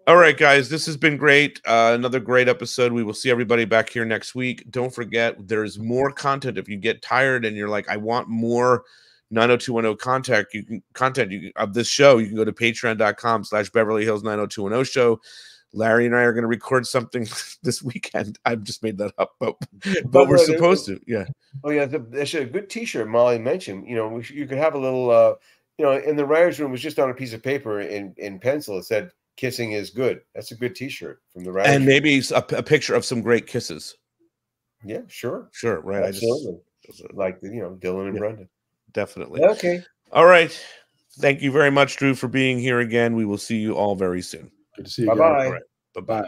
All right, guys, this has been great. Another great episode. We will see everybody back here next week. Don't forget, there's more content. If you get tired and you're like, I want more 90210 content of this show, you can go to patreon.com/Beverly Hills 90210 show. Larry and I are going to record something this weekend. I've just made that up, but we're supposed to. Yeah.
Oh yeah, there's a good T-shirt Molly mentioned. You could have a little. In the writers' room, it was just on a piece of paper in pencil. It said "Kissing is good." That's a good T-shirt from the writers'
and maybe a picture of some great kisses.
Yeah, sure,
right.
Absolutely. I just like Dylan and Brenda.
Definitely.
Okay.
All right. Thank you very much, Drew, for being here again. We will see you all very soon.
Good to see you.
Bye-bye.
All right. Bye-bye.